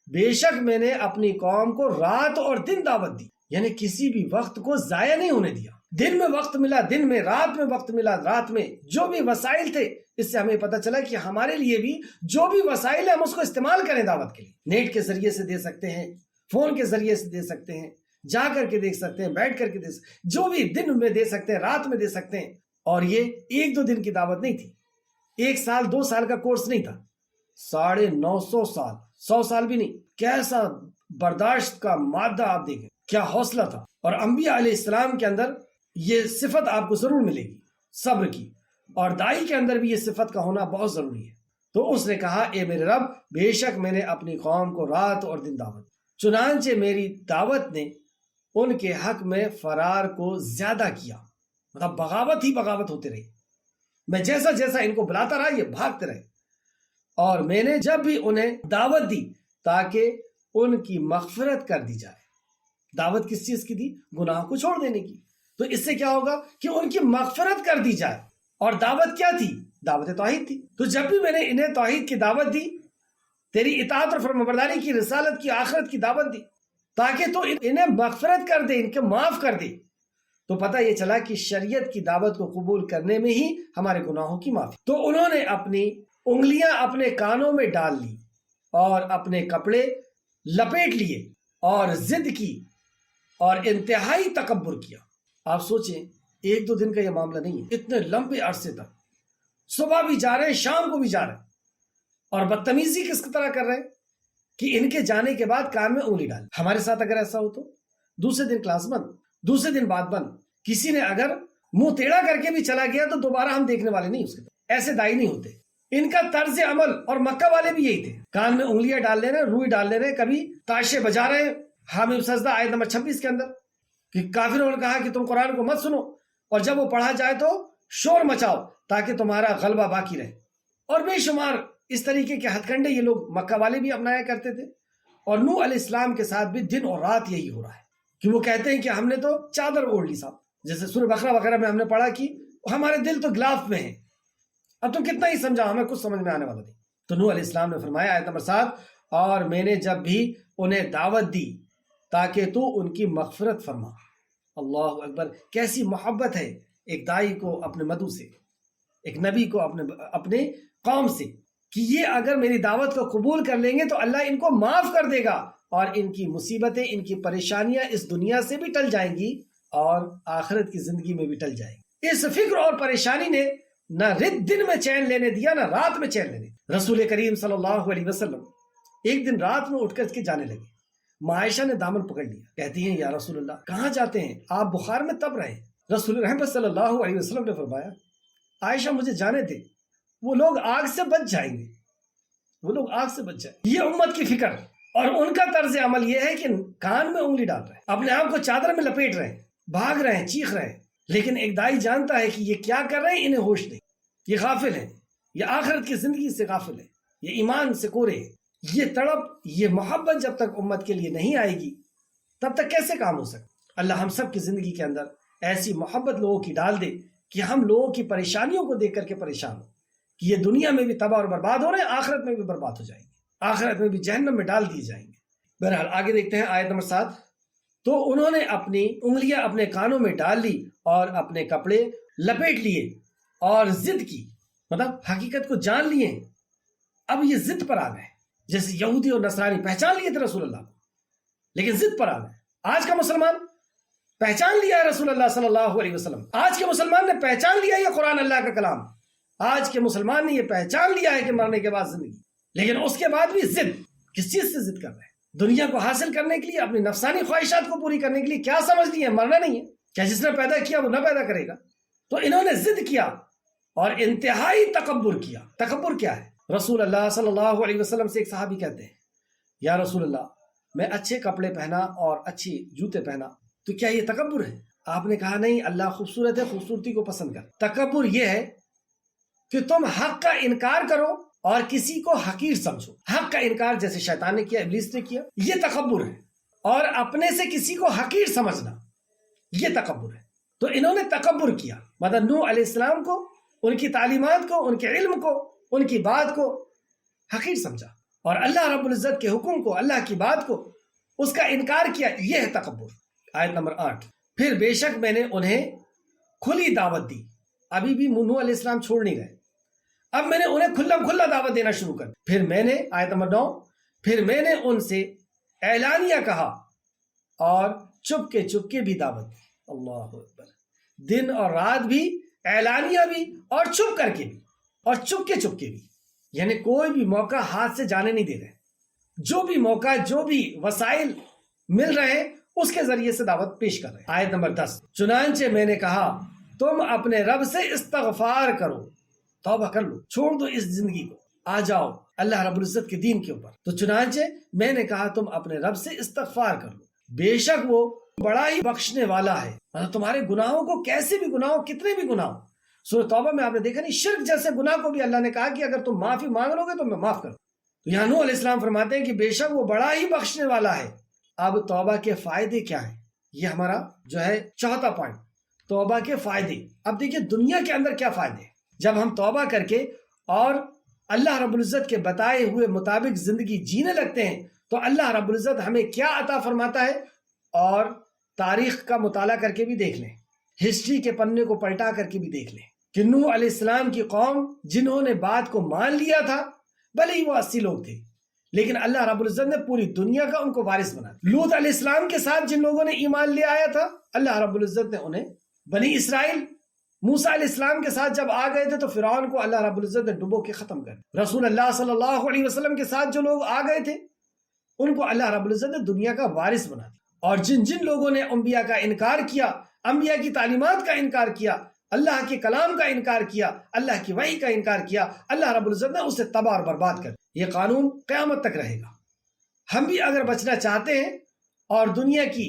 بے شک میں نے اپنی قوم کو رات اور دن دعوت دی، یعنی کسی بھی وقت کو ضائع نہیں ہونے دیا، دن میں وقت ملا دن میں، رات میں وقت ملا رات میں، جو بھی وسائل تھے، اس سے ہمیں پتہ چلا کہ ہمارے لیے بھی جو بھی وسائل ہیں ہم اس کو استعمال کریں دعوت کے لیے، نیٹ کے ذریعے سے دے سکتے ہیں، فون کے ذریعے سے دے سکتے ہیں، جا کر کے دیکھ سکتے ہیں، بیٹھ کر کے دے سکتے ہیں، جو بھی دن میں دے سکتے ہیں، رات میں دے سکتے ہیں، اور یہ 1-2 دن کی دعوت نہیں تھی، 1 سال 2 سال کا کورس نہیں تھا، 950 سال، 100 سال بھی نہیں، کیسا برداشت کا مادہ آپ دیکھیں، کیا حوصلہ تھا، اور انبیاء علیہ السلام کے اندر یہ صفت آپ کو ضرور ملے گی، صبر کی، اور دائی کے اندر بھی یہ صفت کا ہونا بہت ضروری ہے۔ تو اس نے کہا اے میرے رب، بے شک میں نے اپنی قوم کو رات اور دن دعوت، چنانچہ میری دعوت نے ان کے حق میں فرار کو زیادہ کیا، مطلب بغاوت ہی بغاوت ہوتے رہی، میں جیسا جیسا ان کو بلاتا رہا یہ بھاگتے رہے، اور میں نے جب بھی انہیں دعوت دی تاکہ ان کی مغفرت کر دی جائے۔ دعوت کس چیز کی دی؟ گناہ کو چھوڑ دینے کی، تو اس سے کیا ہوگا کہ ان کی مغفرت کر دی جائے، اور دعوت کیا تھی؟ دعوت توحید تھی، تو جب بھی میں نے انہیں توحید کی دعوت دی، تیری اطاعت اور فرمانبرداری کی، رسالت کی، آخرت کی دعوت دی، تاکہ تو انہیں مغفرت کر دے، ان کے معاف کر دے، تو پتہ یہ چلا کہ شریعت کی دعوت کو قبول کرنے میں ہی ہمارے گناہوں کی معافی۔ تو انہوں نے اپنی انگلیاں اپنے کانوں میں ڈال لی اور اپنے کپڑے لپیٹ لیے اور ضد کی اور انتہائی تکبر کیا۔ آپ سوچیں 1-2 دن کا یہ معاملہ نہیں ہے، اتنے لمبے عرصے تک، صبح بھی جا رہے ہیں، شام کو بھی جا رہے ہیں، اور بدتمیزی کس طرح کر رہے ہیں کہ ان کے جانے کے بعد کان میں انگلی ڈال۔ ہمارے ساتھ اگر ایسا ہو تو دوسرے دن کلاس بند، دوسرے دن بات بند، کسی نے اگر منہ ٹیڑھا کر کے بھی چلا گیا تو دوبارہ ہم دیکھنے والے نہیں، اس کے ایسے دائی نہیں ہوتے۔ ان کا طرز عمل، اور مکہ والے بھی یہی تھے، کان میں انگلیاں ڈال لے رہے ہیں، روئی ڈال لے رہے ہیں، کبھی تاشے بجا رہے ہیں، حامیم سجدہ آیت نمبر 26 کے اندر کہ کافروں نے کہا کہ تم قرآن کو مت سنو اور جب وہ پڑھا جائے تو شور مچاؤ تاکہ تمہارا غلبہ باقی رہے. اور بے شمار اس طریقے کے ہتھ کنڈے یہ لوگ مکہ والے بھی اپنایا کرتے تھے. اور نوح علیہ السلام کے ساتھ بھی دن اور رات یہی ہو رہا ہے کہ وہ کہتے ہیں کہ ہم نے تو چادر اوڑھ لی صاحب، جیسے سورہ بقرہ وغیرہ میں ہم نے پڑھا کہ ہمارے دل تو غلاف میں ہیں، اب تم کتنا ہی سمجھا، ہمیں کچھ سمجھ میں آنے والا نہیں. تو نوح علیہ السلام نے فرمایا آیت نمبر 7، اور میں نے جب بھی انہیں دعوت دی تاکہ تو ان کی مغفرت فرما. اللہ اکبر، کیسی محبت ہے ایک دائی کو اپنے مدعو سے، ایک نبی کو اپنے قوم سے، کہ یہ اگر میری دعوت کو قبول کر لیں گے تو اللہ ان کو معاف کر دے گا اور ان کی مصیبتیں، ان کی پریشانیاں اس دنیا سے بھی ٹل جائیں گی اور آخرت کی زندگی میں بھی ٹل جائیں گی. اس فکر اور پریشانی نے نہ دن میں چین لینے دیا نہ رات میں چین لینے دیا. رسول کریم صلی اللہ علیہ وسلم ایک دن رات میں اٹھ کر کے جانے لگے. عائشہ نے دامن پکڑ لیا، کہتی ہیں یا رسول اللہ کہاں جاتے ہیں آپ؟ بخار میں تب رہے. رسول رحمت صلی اللہ علیہ وسلم نے فرمایا عائشہ مجھے جانے دے، وہ لوگ آگ سے بچ جائیں گے، وہ لوگ آگ سے بچ جائیں. یہ امت کی فکر اور ان کا طرز عمل یہ ہے کہ کان میں انگلی ڈال رہے ہیں، اپنے آپ کو چادر میں لپیٹ رہے ہیں، بھاگ رہے ہیں، چیخ رہے ہیں. لیکن ایک دائی جانتا ہے کہ یہ کیا کر رہے ہیں، انہیں ہوش نہیں، یہ غافل ہیں، یہ آخرت کی زندگی سے غافل ہے، یہ ایمان سے کورے ہیں. یہ تڑپ، یہ محبت جب تک امت کے لیے نہیں آئے گی تب تک کیسے کام ہو سکتا؟ اللہ ہم سب کی زندگی کے اندر ایسی محبت لوگوں کی ڈال دے کہ ہم لوگوں کی پریشانیوں کو دیکھ کر کے پریشان ہو کہ یہ دنیا میں بھی تباہ اور برباد ہو رہے ہیں، آخرت میں بھی برباد ہو جائیں گے، آخرت میں بھی جہنم میں ڈال دیے جائیں گے. بہرحال آگے دیکھتے ہیں آیت نمبر 7. تو انہوں نے اپنی انگلیاں اپنے کانوں میں ڈال لی اور اپنے کپڑے لپیٹ لیے اور ضد کی، مطلب حقیقت کو جان لیے. اب یہ ضد پر آ گئے، جیسے یہودی اور نصرانی پہچان لیے تھے رسول اللہ کو لیکن ضد پر آ گئے. آج کا مسلمان پہچان لیا ہے رسول اللہ صلی اللہ علیہ وسلم، آج کے مسلمان نے پہچان لیا یہ قرآن اللہ کا کلام، آج کے مسلمان نے یہ پہچان لیا ہے کہ مرنے کے بعد زندگی، لیکن اس کے بعد بھی ضد. کس چیز سے ضد کر رہے ہیں؟ دنیا کو حاصل کرنے کے لیے، اپنی نفسانی خواہشات کو پوری کرنے کے لیے. کیا سمجھ لیے مرنا نہیں ہے؟ کیا جس نے پیدا کیا وہ نہ پیدا کرے گا؟ تو انہوں نے ضد کیا اور انتہائی تکبر کیا. تکبر کیا ہے؟ رسول اللہ صلی اللہ علیہ وسلم سے ایک صحابی کہتے ہیں یا رسول اللہ میں اچھے کپڑے پہنا اور اچھی جوتے پہنا تو کیا یہ تکبر ہے؟ آپ نے کہا نہیں، اللہ خوبصورت ہے، خوبصورتی کو پسند کر. تکبر یہ ہے کہ تم حق کا انکار کرو اور کسی کو حقیر سمجھو. حق کا انکار جیسے شیطان نے کیا، ابلیس نے کیا، یہ تکبر ہے. اور اپنے سے کسی کو حقیر سمجھنا یہ تکبر ہے. تو انہوں نے تکبر کیا، مطلب نوح علیہ السلام کو، ان کی تعلیمات کو، ان کے علم کو، ان کی بات کو حقیر سمجھا اور اللہ رب العزت کے حکم کو، اللہ کی بات کو، اس کا انکار کیا. یہ ہے تکبر. آیت نمبر 8. پھر بے شک میں نے انہیں کھلی دعوت دی. ابھی بھی نوح علیہ السلام چھوڑ نہیں گئے، اب میں نے انہیں کھلا دعوت دینا شروع کر. پھر میں نے آیت نمبر 9، پھر میں نے ان سے اعلانیہ کہا اور چپ کے بھی دعوت دی. اللہ اکبر. دن اور رات بھی، اعلانیہ بھی اور چپ کر کے بھی اور چپ کے بھی، یعنی کوئی بھی موقع ہاتھ سے جانے نہیں دے رہے. جو بھی موقع، جو بھی وسائل مل رہے ہیں اس کے ذریعے سے دعوت پیش کر رہے ہیں. آیت نمبر 10. چنانچہ میں نے کہا تم اپنے رب سے استغفار کرو، توبہ کر لو، چھوڑ دو اس زندگی کو، آ جاؤ اللہ رب العزت کے دین کے اوپر. تو چنانچہ میں نے کہا تم اپنے رب سے استغفار کر لو، بے شک وہ بڑا ہی بخشنے والا ہے. مطلب تمہارے گناہوں کو، کیسے بھی گناہوں، کتنے بھی گناہ. سورہ توبہ میں آپ نے دیکھا نہیں، شرک جیسے گناہ کو بھی اللہ نے کہا کہ اگر تم معافی مانگ لو گے تو میں معاف کروں. تو یہاں نوح علیہ السلام فرماتے ہیں کہ بے شک وہ بڑا ہی بخشنے والا ہے. اب توبہ کے فائدے کیا ہیں؟ یہ ہمارا جو ہے چوتھا پوائنٹ، توبہ کے فائدے. اب دیکھیے دنیا کے اندر کیا فائدے ہیں جب ہم توبہ کر کے اور اللہ رب العزت کے بتائے ہوئے مطابق زندگی جینے لگتے ہیں تو اللہ رب العزت ہمیں کیا عطا فرماتا ہے. اور تاریخ کا مطالعہ کر کے بھی دیکھ لیں، ہسٹری کے پنے کو پلٹا کر کے بھی دیکھ لیں کہ نوح علیہ السلام کی قوم جنہوں نے بات کو مان لیا تھا، بھلے ہی وہ 80 لوگ تھے، لیکن اللہ رب العزت نے پوری دنیا کا ان کو وارث بنا دیا. لوط علیہ السلام کے ساتھ جن لوگوں نے ایمان لے آیا تھا، اللہ رب العزت نے انہیں، بنی اسرائیل موسیٰ علیہ السلام کے ساتھ جب آ گئے تھے تو فرعون کو اللہ رب العزت نے ڈبو کے ختم کر دیا. رسول اللہ صلی اللہ علیہ وسلم کے ساتھ جو لوگ آ گئے تھے ان کو اللہ رب العزت نے دنیا کا وارث بنا دیا. اور جن لوگوں نے انبیاء کا انکار کیا، انبیاء کی تعلیمات کا انکار کیا، اللہ کے کلام کا انکار کیا، اللہ کی وحی کا انکار کیا، اللہ رب العزت نے اسے تباہ اور برباد کر. یہ قانون قیامت تک رہے گا. ہم بھی اگر بچنا چاہتے ہیں اور دنیا کی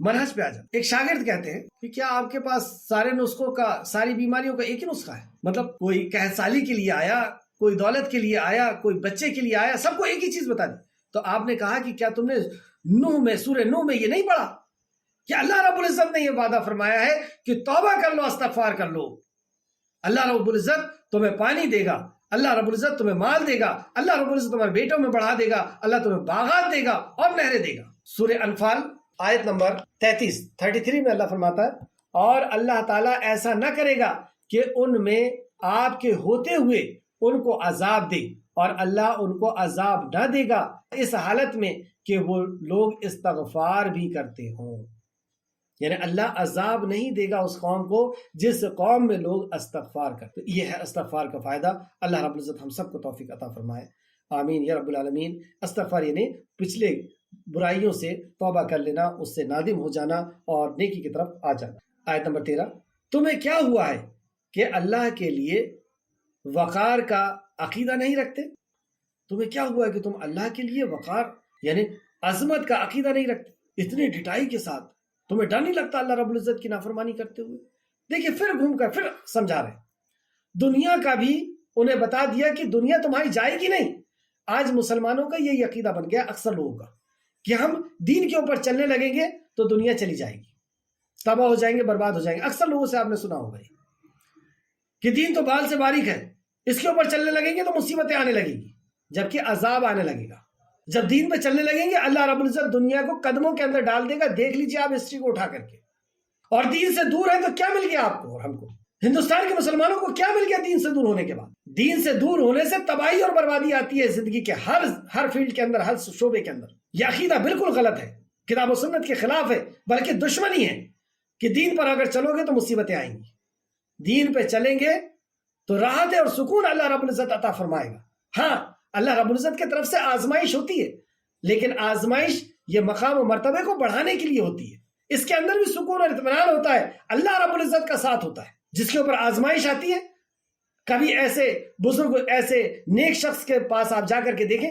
منہج پہ آ جاؤ. ایک شاگرد کہتے ہیں کہ کیا آپ کے پاس سارے نسخوں کا، ساری بیماریوں کا ایک ہی نسخہ ہے؟ مطلب کوئی قحط سالی کے لیے آیا، کوئی دولت کے لیے آیا، کوئی بچے کے لیے آیا، سب کو ایک ہی چیز بتا دی. تو آپ نے کہا کہ کیا تم نے سورہ نوح میں یہ نہیں پڑھا کہ اللہ رب العزت نے یہ وعدہ فرمایا ہے کہ توبہ کر لو، استغفار کر لو، اللہ رب العزت تمہیں پانی دے گا، اللہ رب العزت تمہیں مال دے گا، اللہ رب العزت تمہارے بیٹوں میں بڑھا دے گا، اللہ تمہیں باغات دے گا اور نہریں دے گا. سورہ انفال آیت نمبر 33 میں اللہ فرماتا ہے اور اللہ تعالیٰ ایسا نہ کرے گا کہ ان میں آپ کے ہوتے ہوئے ان کو عذاب دے، اور اللہ ان کو عذاب نہ دے گا اس حالت میں کہ وہ لوگ استغفار بھی کرتے ہوں. یعنی اللہ عذاب نہیں دے گا اس قوم کو جس قوم میں لوگ استغفار کرتے. یہ ہے استغفار کا فائدہ. اللہ رب العزت ہم سب کو توفیق عطا فرمائے، آمین یا رب العالمین. استغفار یعنی پچھلے برائیوں سے توبہ کر لینا، اس سے نادم ہو جانا اور نیکی کی طرف آ جانا. آیت نمبر 13، تمہیں کیا ہوا ہے کہ اللہ کے لیے وقار کا عقیدہ نہیں رکھتے؟ تمہیں کیا ہوا ہے کہ تم اللہ کے لیے وقار یعنی عظمت کا عقیدہ نہیں رکھتے؟ اتنی ڈٹائی کے ساتھ تمہیں ڈر نہیں لگتا اللہ رب العزت کی نافرمانی کرتے ہوئے؟ دیکھیں پھر گھوم کر پھر سمجھا رہے، دنیا کا بھی انہیں بتا دیا کہ دنیا تمہاری جائے گی نہیں. آج مسلمانوں کا یہ عقیدہ بن گیا اکثر لوگوں کا کہ ہم دین کے اوپر چلنے لگیں گے تو دنیا چلی جائے گی، تباہ ہو جائیں گے، برباد ہو جائیں گے. اکثر لوگوں سے آپ نے سنا ہوگا کہ دین تو بال سے باریک ہے، اس کے اوپر چلنے لگیں گے تو مصیبتیں آنے لگیں گی، جبکہ عذاب آنے لگے گا. جب دین پہ چلنے لگیں گے اللہ رب العزت دنیا کو قدموں کے اندر ڈال دے گا. دیکھ لیجئے آپ ہسٹری کو اٹھا کر کے. اور دین سے دور ہے تو کیا مل گیا آپ کو اور ہم کو؟ ہندوستان کے مسلمانوں کو کیا مل گیا دین سے دور ہونے کے بعد؟ دین سے دور ہونے سے تباہی اور بربادی آتی ہے زندگی کے ہر فیلڈ کے اندر، ہر شعبے کے اندر. یہ عقیدہ بالکل غلط ہے، کتاب و سنت کے خلاف ہے، بلکہ دشمنی ہے کہ دین پر اگر چلو گے تو مصیبتیں آئیں گی. دین پہ چلیں گے تو راحت اور سکون اللہ رب العزت عطا فرمائے گا. ہاں اللہ رب العزت کی طرف سے آزمائش ہوتی ہے، لیکن آزمائش یہ مقام و مرتبے کو بڑھانے کے لیے ہوتی ہے. اس کے اندر بھی سکون اور اطمینان ہوتا ہے، اللہ رب العزت کا ساتھ ہوتا ہے. جس کے اوپر آزمائش آتی ہے، کبھی ایسے بزرگ، ایسے نیک شخص کے پاس آپ جا کر کے دیکھیں،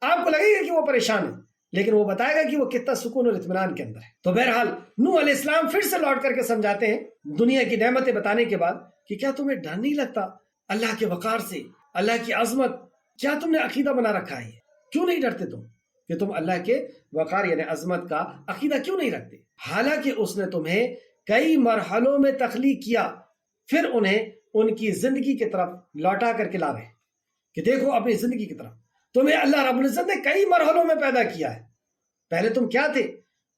آپ کو لگے گا کہ وہ پریشان ہے، لیکن وہ بتائے گا کہ وہ کتنا سکون اور اطمینان کے اندر ہے. تو بہرحال نوح علیہ السلام پھر سے لوٹ کر کے سمجھاتے ہیں دنیا کی نعمتیں بتانے کے بعد کہ کیا تمہیں ڈر نہیں لگتا اللہ کے وقار سے، اللہ کی عظمت؟ کیا تم نے عقیدہ بنا رکھا ہے؟ کیوں نہیں ڈرتے تم کہ تم اللہ کے وقار یعنی عظمت کا عقیدہ کیوں نہیں رکھتے؟ حالانکہ اس نے تمہیں کئی مرحلوں میں تخلیق کیا، پھر انہیں ان کی زندگی کی طرف لوٹا کر کے لا رہے کہ دیکھو اپنی زندگی کی طرف. تمہیں اللہ رب العزت نے کئی مرحلوں میں پیدا کیا ہے. پہلے تم کیا تھے؟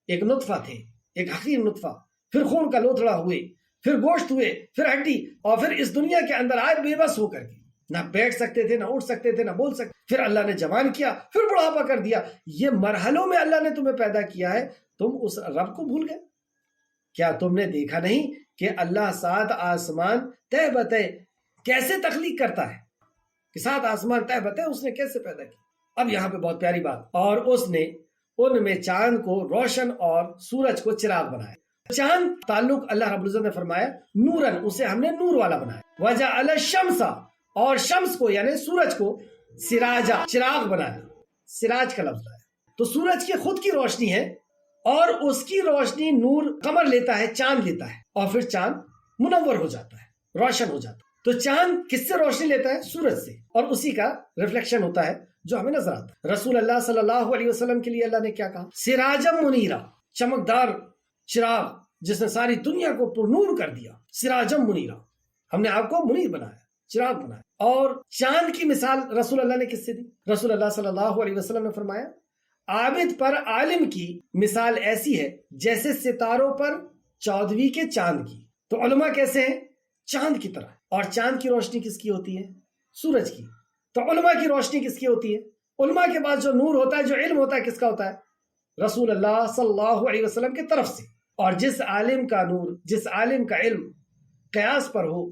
ایک نطفہ تھے، ایک حقیر نطفہ، پھر خون کا لوتھڑا ہوئے، پھر گوشت ہوئے، پھر ہڈی، اور پھر اس دنیا کے اندر آئے بے بس ہو کر کے. نہ بیٹھ سکتے تھے، نہ اٹھ سکتے تھے، نہ بول سکتے. پھر اللہ نے جوان کیا، پھر بڑھاپا کر دیا. یہ مرحلوں میں اللہ نے تمہیں پیدا کیا ہے. تم اس رب کو بھول گئے؟ کیا تم نے دیکھا نہیں کہ اللہ 7 آسمان تہ بتہ کیسے تخلیق کرتا ہے؟ کہ 7 آسمان تہ بتہ اس نے کیسے پیدا کی؟ اب یہاں پہ بہت پیاری بات، اور اس نے ان میں چاند کو روشن اور سورج کو چراغ بنایا. چاند تعلق اللہ رب العزت نے فرمایا نورن، اسے ہم نے نور والا بنایا. وجعل الشمس، اور شمس کو یعنی سورج کو سراجا، چراغ بنایا. سراج کا لفظ ہے تو سورج کی خود کی روشنی ہے، اور اس کی روشنی نور قمر لیتا ہے، چاند لیتا ہے، اور پھر چاند منور ہو جاتا ہے، روشن ہو جاتا ہے. تو چاند کس سے روشنی لیتا ہے؟ سورج سے، اور اسی کا ریفلیکشن ہوتا ہے جو ہمیں نظر آتا ہے. رسول اللہ صلی اللہ علیہ وسلم کے لیے اللہ نے کیا کہا؟ سراجم منیرا، چمکدار چراغ جس نے ساری دنیا کو پر نور کر دیا. سراجم منیرا، ہم نے آپ کو منیر بنایا، چراغ بنایا. اور چاند کی مثال رسول اللہ نے کس سے دی؟ رسول اللہ صلی اللہ علیہ وسلم نے فرمایا عابد پر عالم کی مثال ایسی ہے جیسے ستاروں پر 14ویں کے چاند کی. تو علماء کیسے ہیں؟ چاند کی طرح. اور چاند کی روشنی کس کی ہوتی ہے؟ سورج کی. تو علماء کی روشنی کس کی ہوتی ہے؟ علماء کے پاس جو نور ہوتا ہے، جو علم ہوتا ہے، کس کا ہوتا ہے؟ رسول اللہ صلی اللہ علیہ وسلم کی طرف سے. اور جس عالم کا نور، جس عالم کا علم قیاس پر ہو،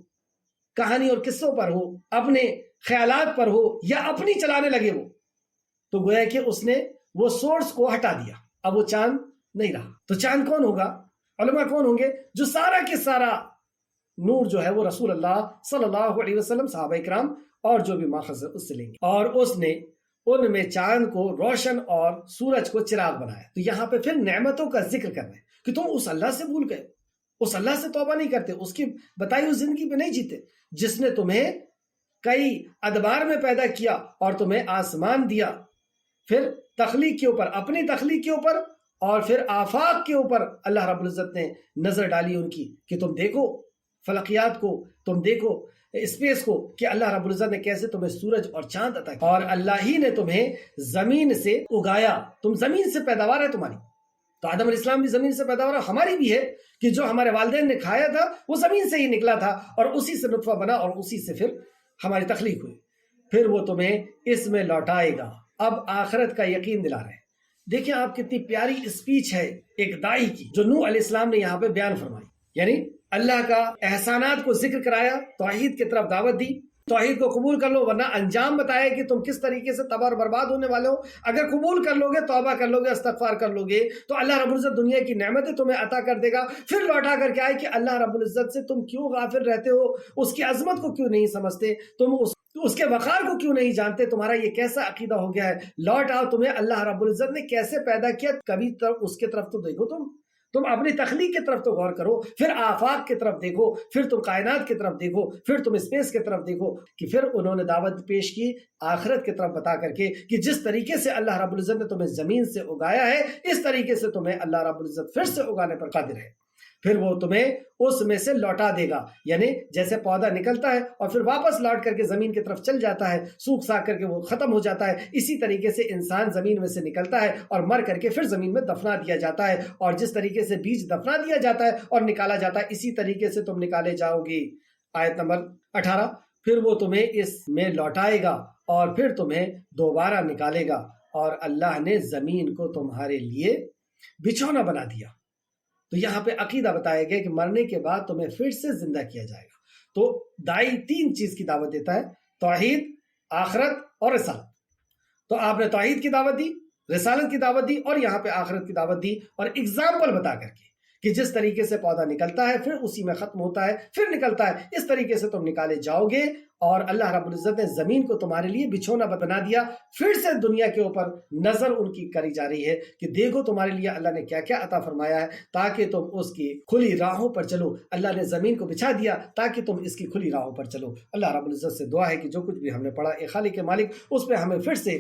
کہانی اور قصوں پر ہو، اپنے خیالات پر ہو، یا اپنی چلانے لگے وہ، تو گویا کہ اس نے وہ سورس کو ہٹا دیا، اب وہ چاند نہیں رہا. تو چاند کون ہوگا؟ علماء کون ہوں گے؟ جو سارا کے سارا نور جو ہے وہ رسول اللہ صلی اللہ علیہ وسلم، صحابہ کرام اور جو بھی ماخذ اس سے لیں گے. اور اس نے ان میں چاند کو روشن اور سورج کو چراغ بنایا۔ تو یہاں پہ پھر نعمتوں کا ذکر کر رہے ہیں کہ تم اس اللہ سے بھول گئے، اس اللہ سے توبہ نہیں کرتے، اس کی بتائی ہوئی زندگی پہ نہیں جیتے، جس نے تمہیں کئی ادوار میں پیدا کیا اور تمہیں آسمان دیا، پھر تخلیق کے اوپر، اپنی تخلیق کے اوپر، اور پھر آفاق کے اوپر اللہ رب العزت نے نظر ڈالی ان کی کہ تم دیکھو فلکیات کو، تم دیکھو اسپیس کو کہ اللہ رب العزت نے کیسے تمہیں سورج اور چاند عطا کیا، اور اللہ ہی نے تمہیں زمین سے اگایا، تم زمین سے پیداوار ہے تمہاری۔ تو آدم علیہ السلام بھی زمین سے پیداوار، ہماری بھی ہے کہ جو ہمارے والدین نے کھایا تھا وہ زمین سے ہی نکلا تھا، اور اسی سے نطفہ بنا اور اسی سے پھر ہماری تخلیق ہوئی، پھر وہ تمہیں اس میں لوٹائے گا۔ اب آخرت کا یقین دلا رہے ہیں۔ دیکھیں آپ کتنی پیاری اسپیچ ہے ایک دائی کی جو نوح علیہ السلام نے یہاں پہ بیان فرمائی، یعنی اللہ کا احسانات کو ذکر کرایا، توحید کی طرف دعوت دی، توحید کو قبول کر لو ورنہ انجام بتایا کہ تم کس طریقے سے تباہ اور برباد ہونے والے ہو۔ اگر قبول کر لو گے، توبہ کر لو گے، استغفار کر لو گے، تو اللہ رب العزت دنیا کی نعمتیں تمہیں عطا کر دے گا۔ پھر لوٹا کر کے آئے کہ اللہ رب العزت سے تم کیوں غافل رہتے ہو، اس کی عظمت کو کیوں نہیں سمجھتے، تم اس کے وقار کو کیوں نہیں جانتے، تمہارا یہ کیسا عقیدہ ہو گیا ہے۔ لوٹ آؤ، تمہیں اللہ رب العزت نے کیسے پیدا کیا، کبھی اس کے طرف تو دیکھو، تم اپنی تخلیق کی طرف تو غور کرو، پھر آفاق کی طرف دیکھو، پھر تم کائنات کی طرف دیکھو، پھر تم اسپیس کی طرف دیکھو، کہ پھر انہوں نے دعوت پیش کی آخرت کی طرف بتا کر کے کہ جس طریقے سے اللہ رب العزت نے تمہیں زمین سے اگایا ہے، اس طریقے سے تمہیں اللہ رب العزت پھر سے اگانے پر قادر ہے، پھر وہ تمہیں اس میں سے لوٹا دے گا۔ یعنی جیسے پودا نکلتا ہے اور پھر واپس لوٹ کر کے زمین کی طرف چل جاتا ہے، سوکھ ساکھ کر کے وہ ختم ہو جاتا ہے، اسی طریقے سے انسان زمین میں سے نکلتا ہے اور مر کر کے پھر زمین میں دفنا دیا جاتا ہے، اور جس طریقے سے بیج دفنا دیا جاتا ہے اور نکالا جاتا ہے، اسی طریقے سے تم نکالے جاؤ گی۔ آیت نمبر 18، پھر وہ تمہیں اس میں لوٹائے گا اور پھر تمہیں دوبارہ نکالے گا، اور اللہ نے زمین کو تمہارے لیے بچھونا بنا دیا۔ تو یہاں پہ عقیدہ بتایا گیا کہ مرنے کے بعد تمہیں پھر سے زندہ کیا جائے گا۔ تو دائی 3 چیز کی دعوت دیتا ہے، توحید، آخرت اور رسالت۔ تو آپ نے توحید کی دعوت دی، رسالت کی دعوت دی، اور یہاں پہ آخرت کی دعوت دی، اور اگزامپل بتا کر کے کہ جس طریقے سے پودا نکلتا ہے پھر اسی میں ختم ہوتا ہے، پھر نکلتا ہے، اس طریقے سے تم نکالے جاؤ گے، اور اللہ رب العزت نے زمین کو تمہارے لیے بچھونا بنا دیا۔ پھر سے دنیا کے اوپر نظر ان کی کری جا رہی ہے کہ دیکھو تمہارے لیے اللہ نے کیا کیا عطا فرمایا ہے، تاکہ تم اس کی کھلی راہوں پر چلو۔ اللہ نے زمین کو بچھا دیا تاکہ تم اس کی کھلی راہوں پر چلو۔ اللہ رب العزت سے دعا ہے کہ جو کچھ بھی ہم نے پڑھا، اے خالق مالک، اس پہ ہمیں پھر سے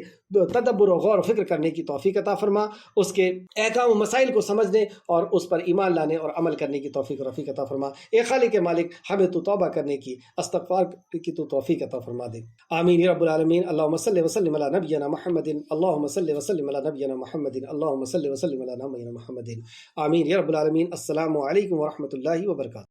تدبر و غور و فکر کرنے کی توفیق عطا فرما، اس کے احکام و مسائل کو سمجھنے اور اس پر ایمان لانے اور عمل کرنے کی توفیق و رفیق عطا فرما۔ اے خالق مالک، ہمیں تو توبہ کرنے کی، استغفار کی تو توفیق عطا فرما دے۔ آمین یا رب العالمین۔ اللہم صلی وسلم علی نبینا محمد، اللہم صلی وسلم علی نبینا محمد، اللہم صلی وسلم علی نبینا محمد۔ آمین یا رب العالمین۔ السلام علیکم ورحمۃ اللہ وبرکاتہ۔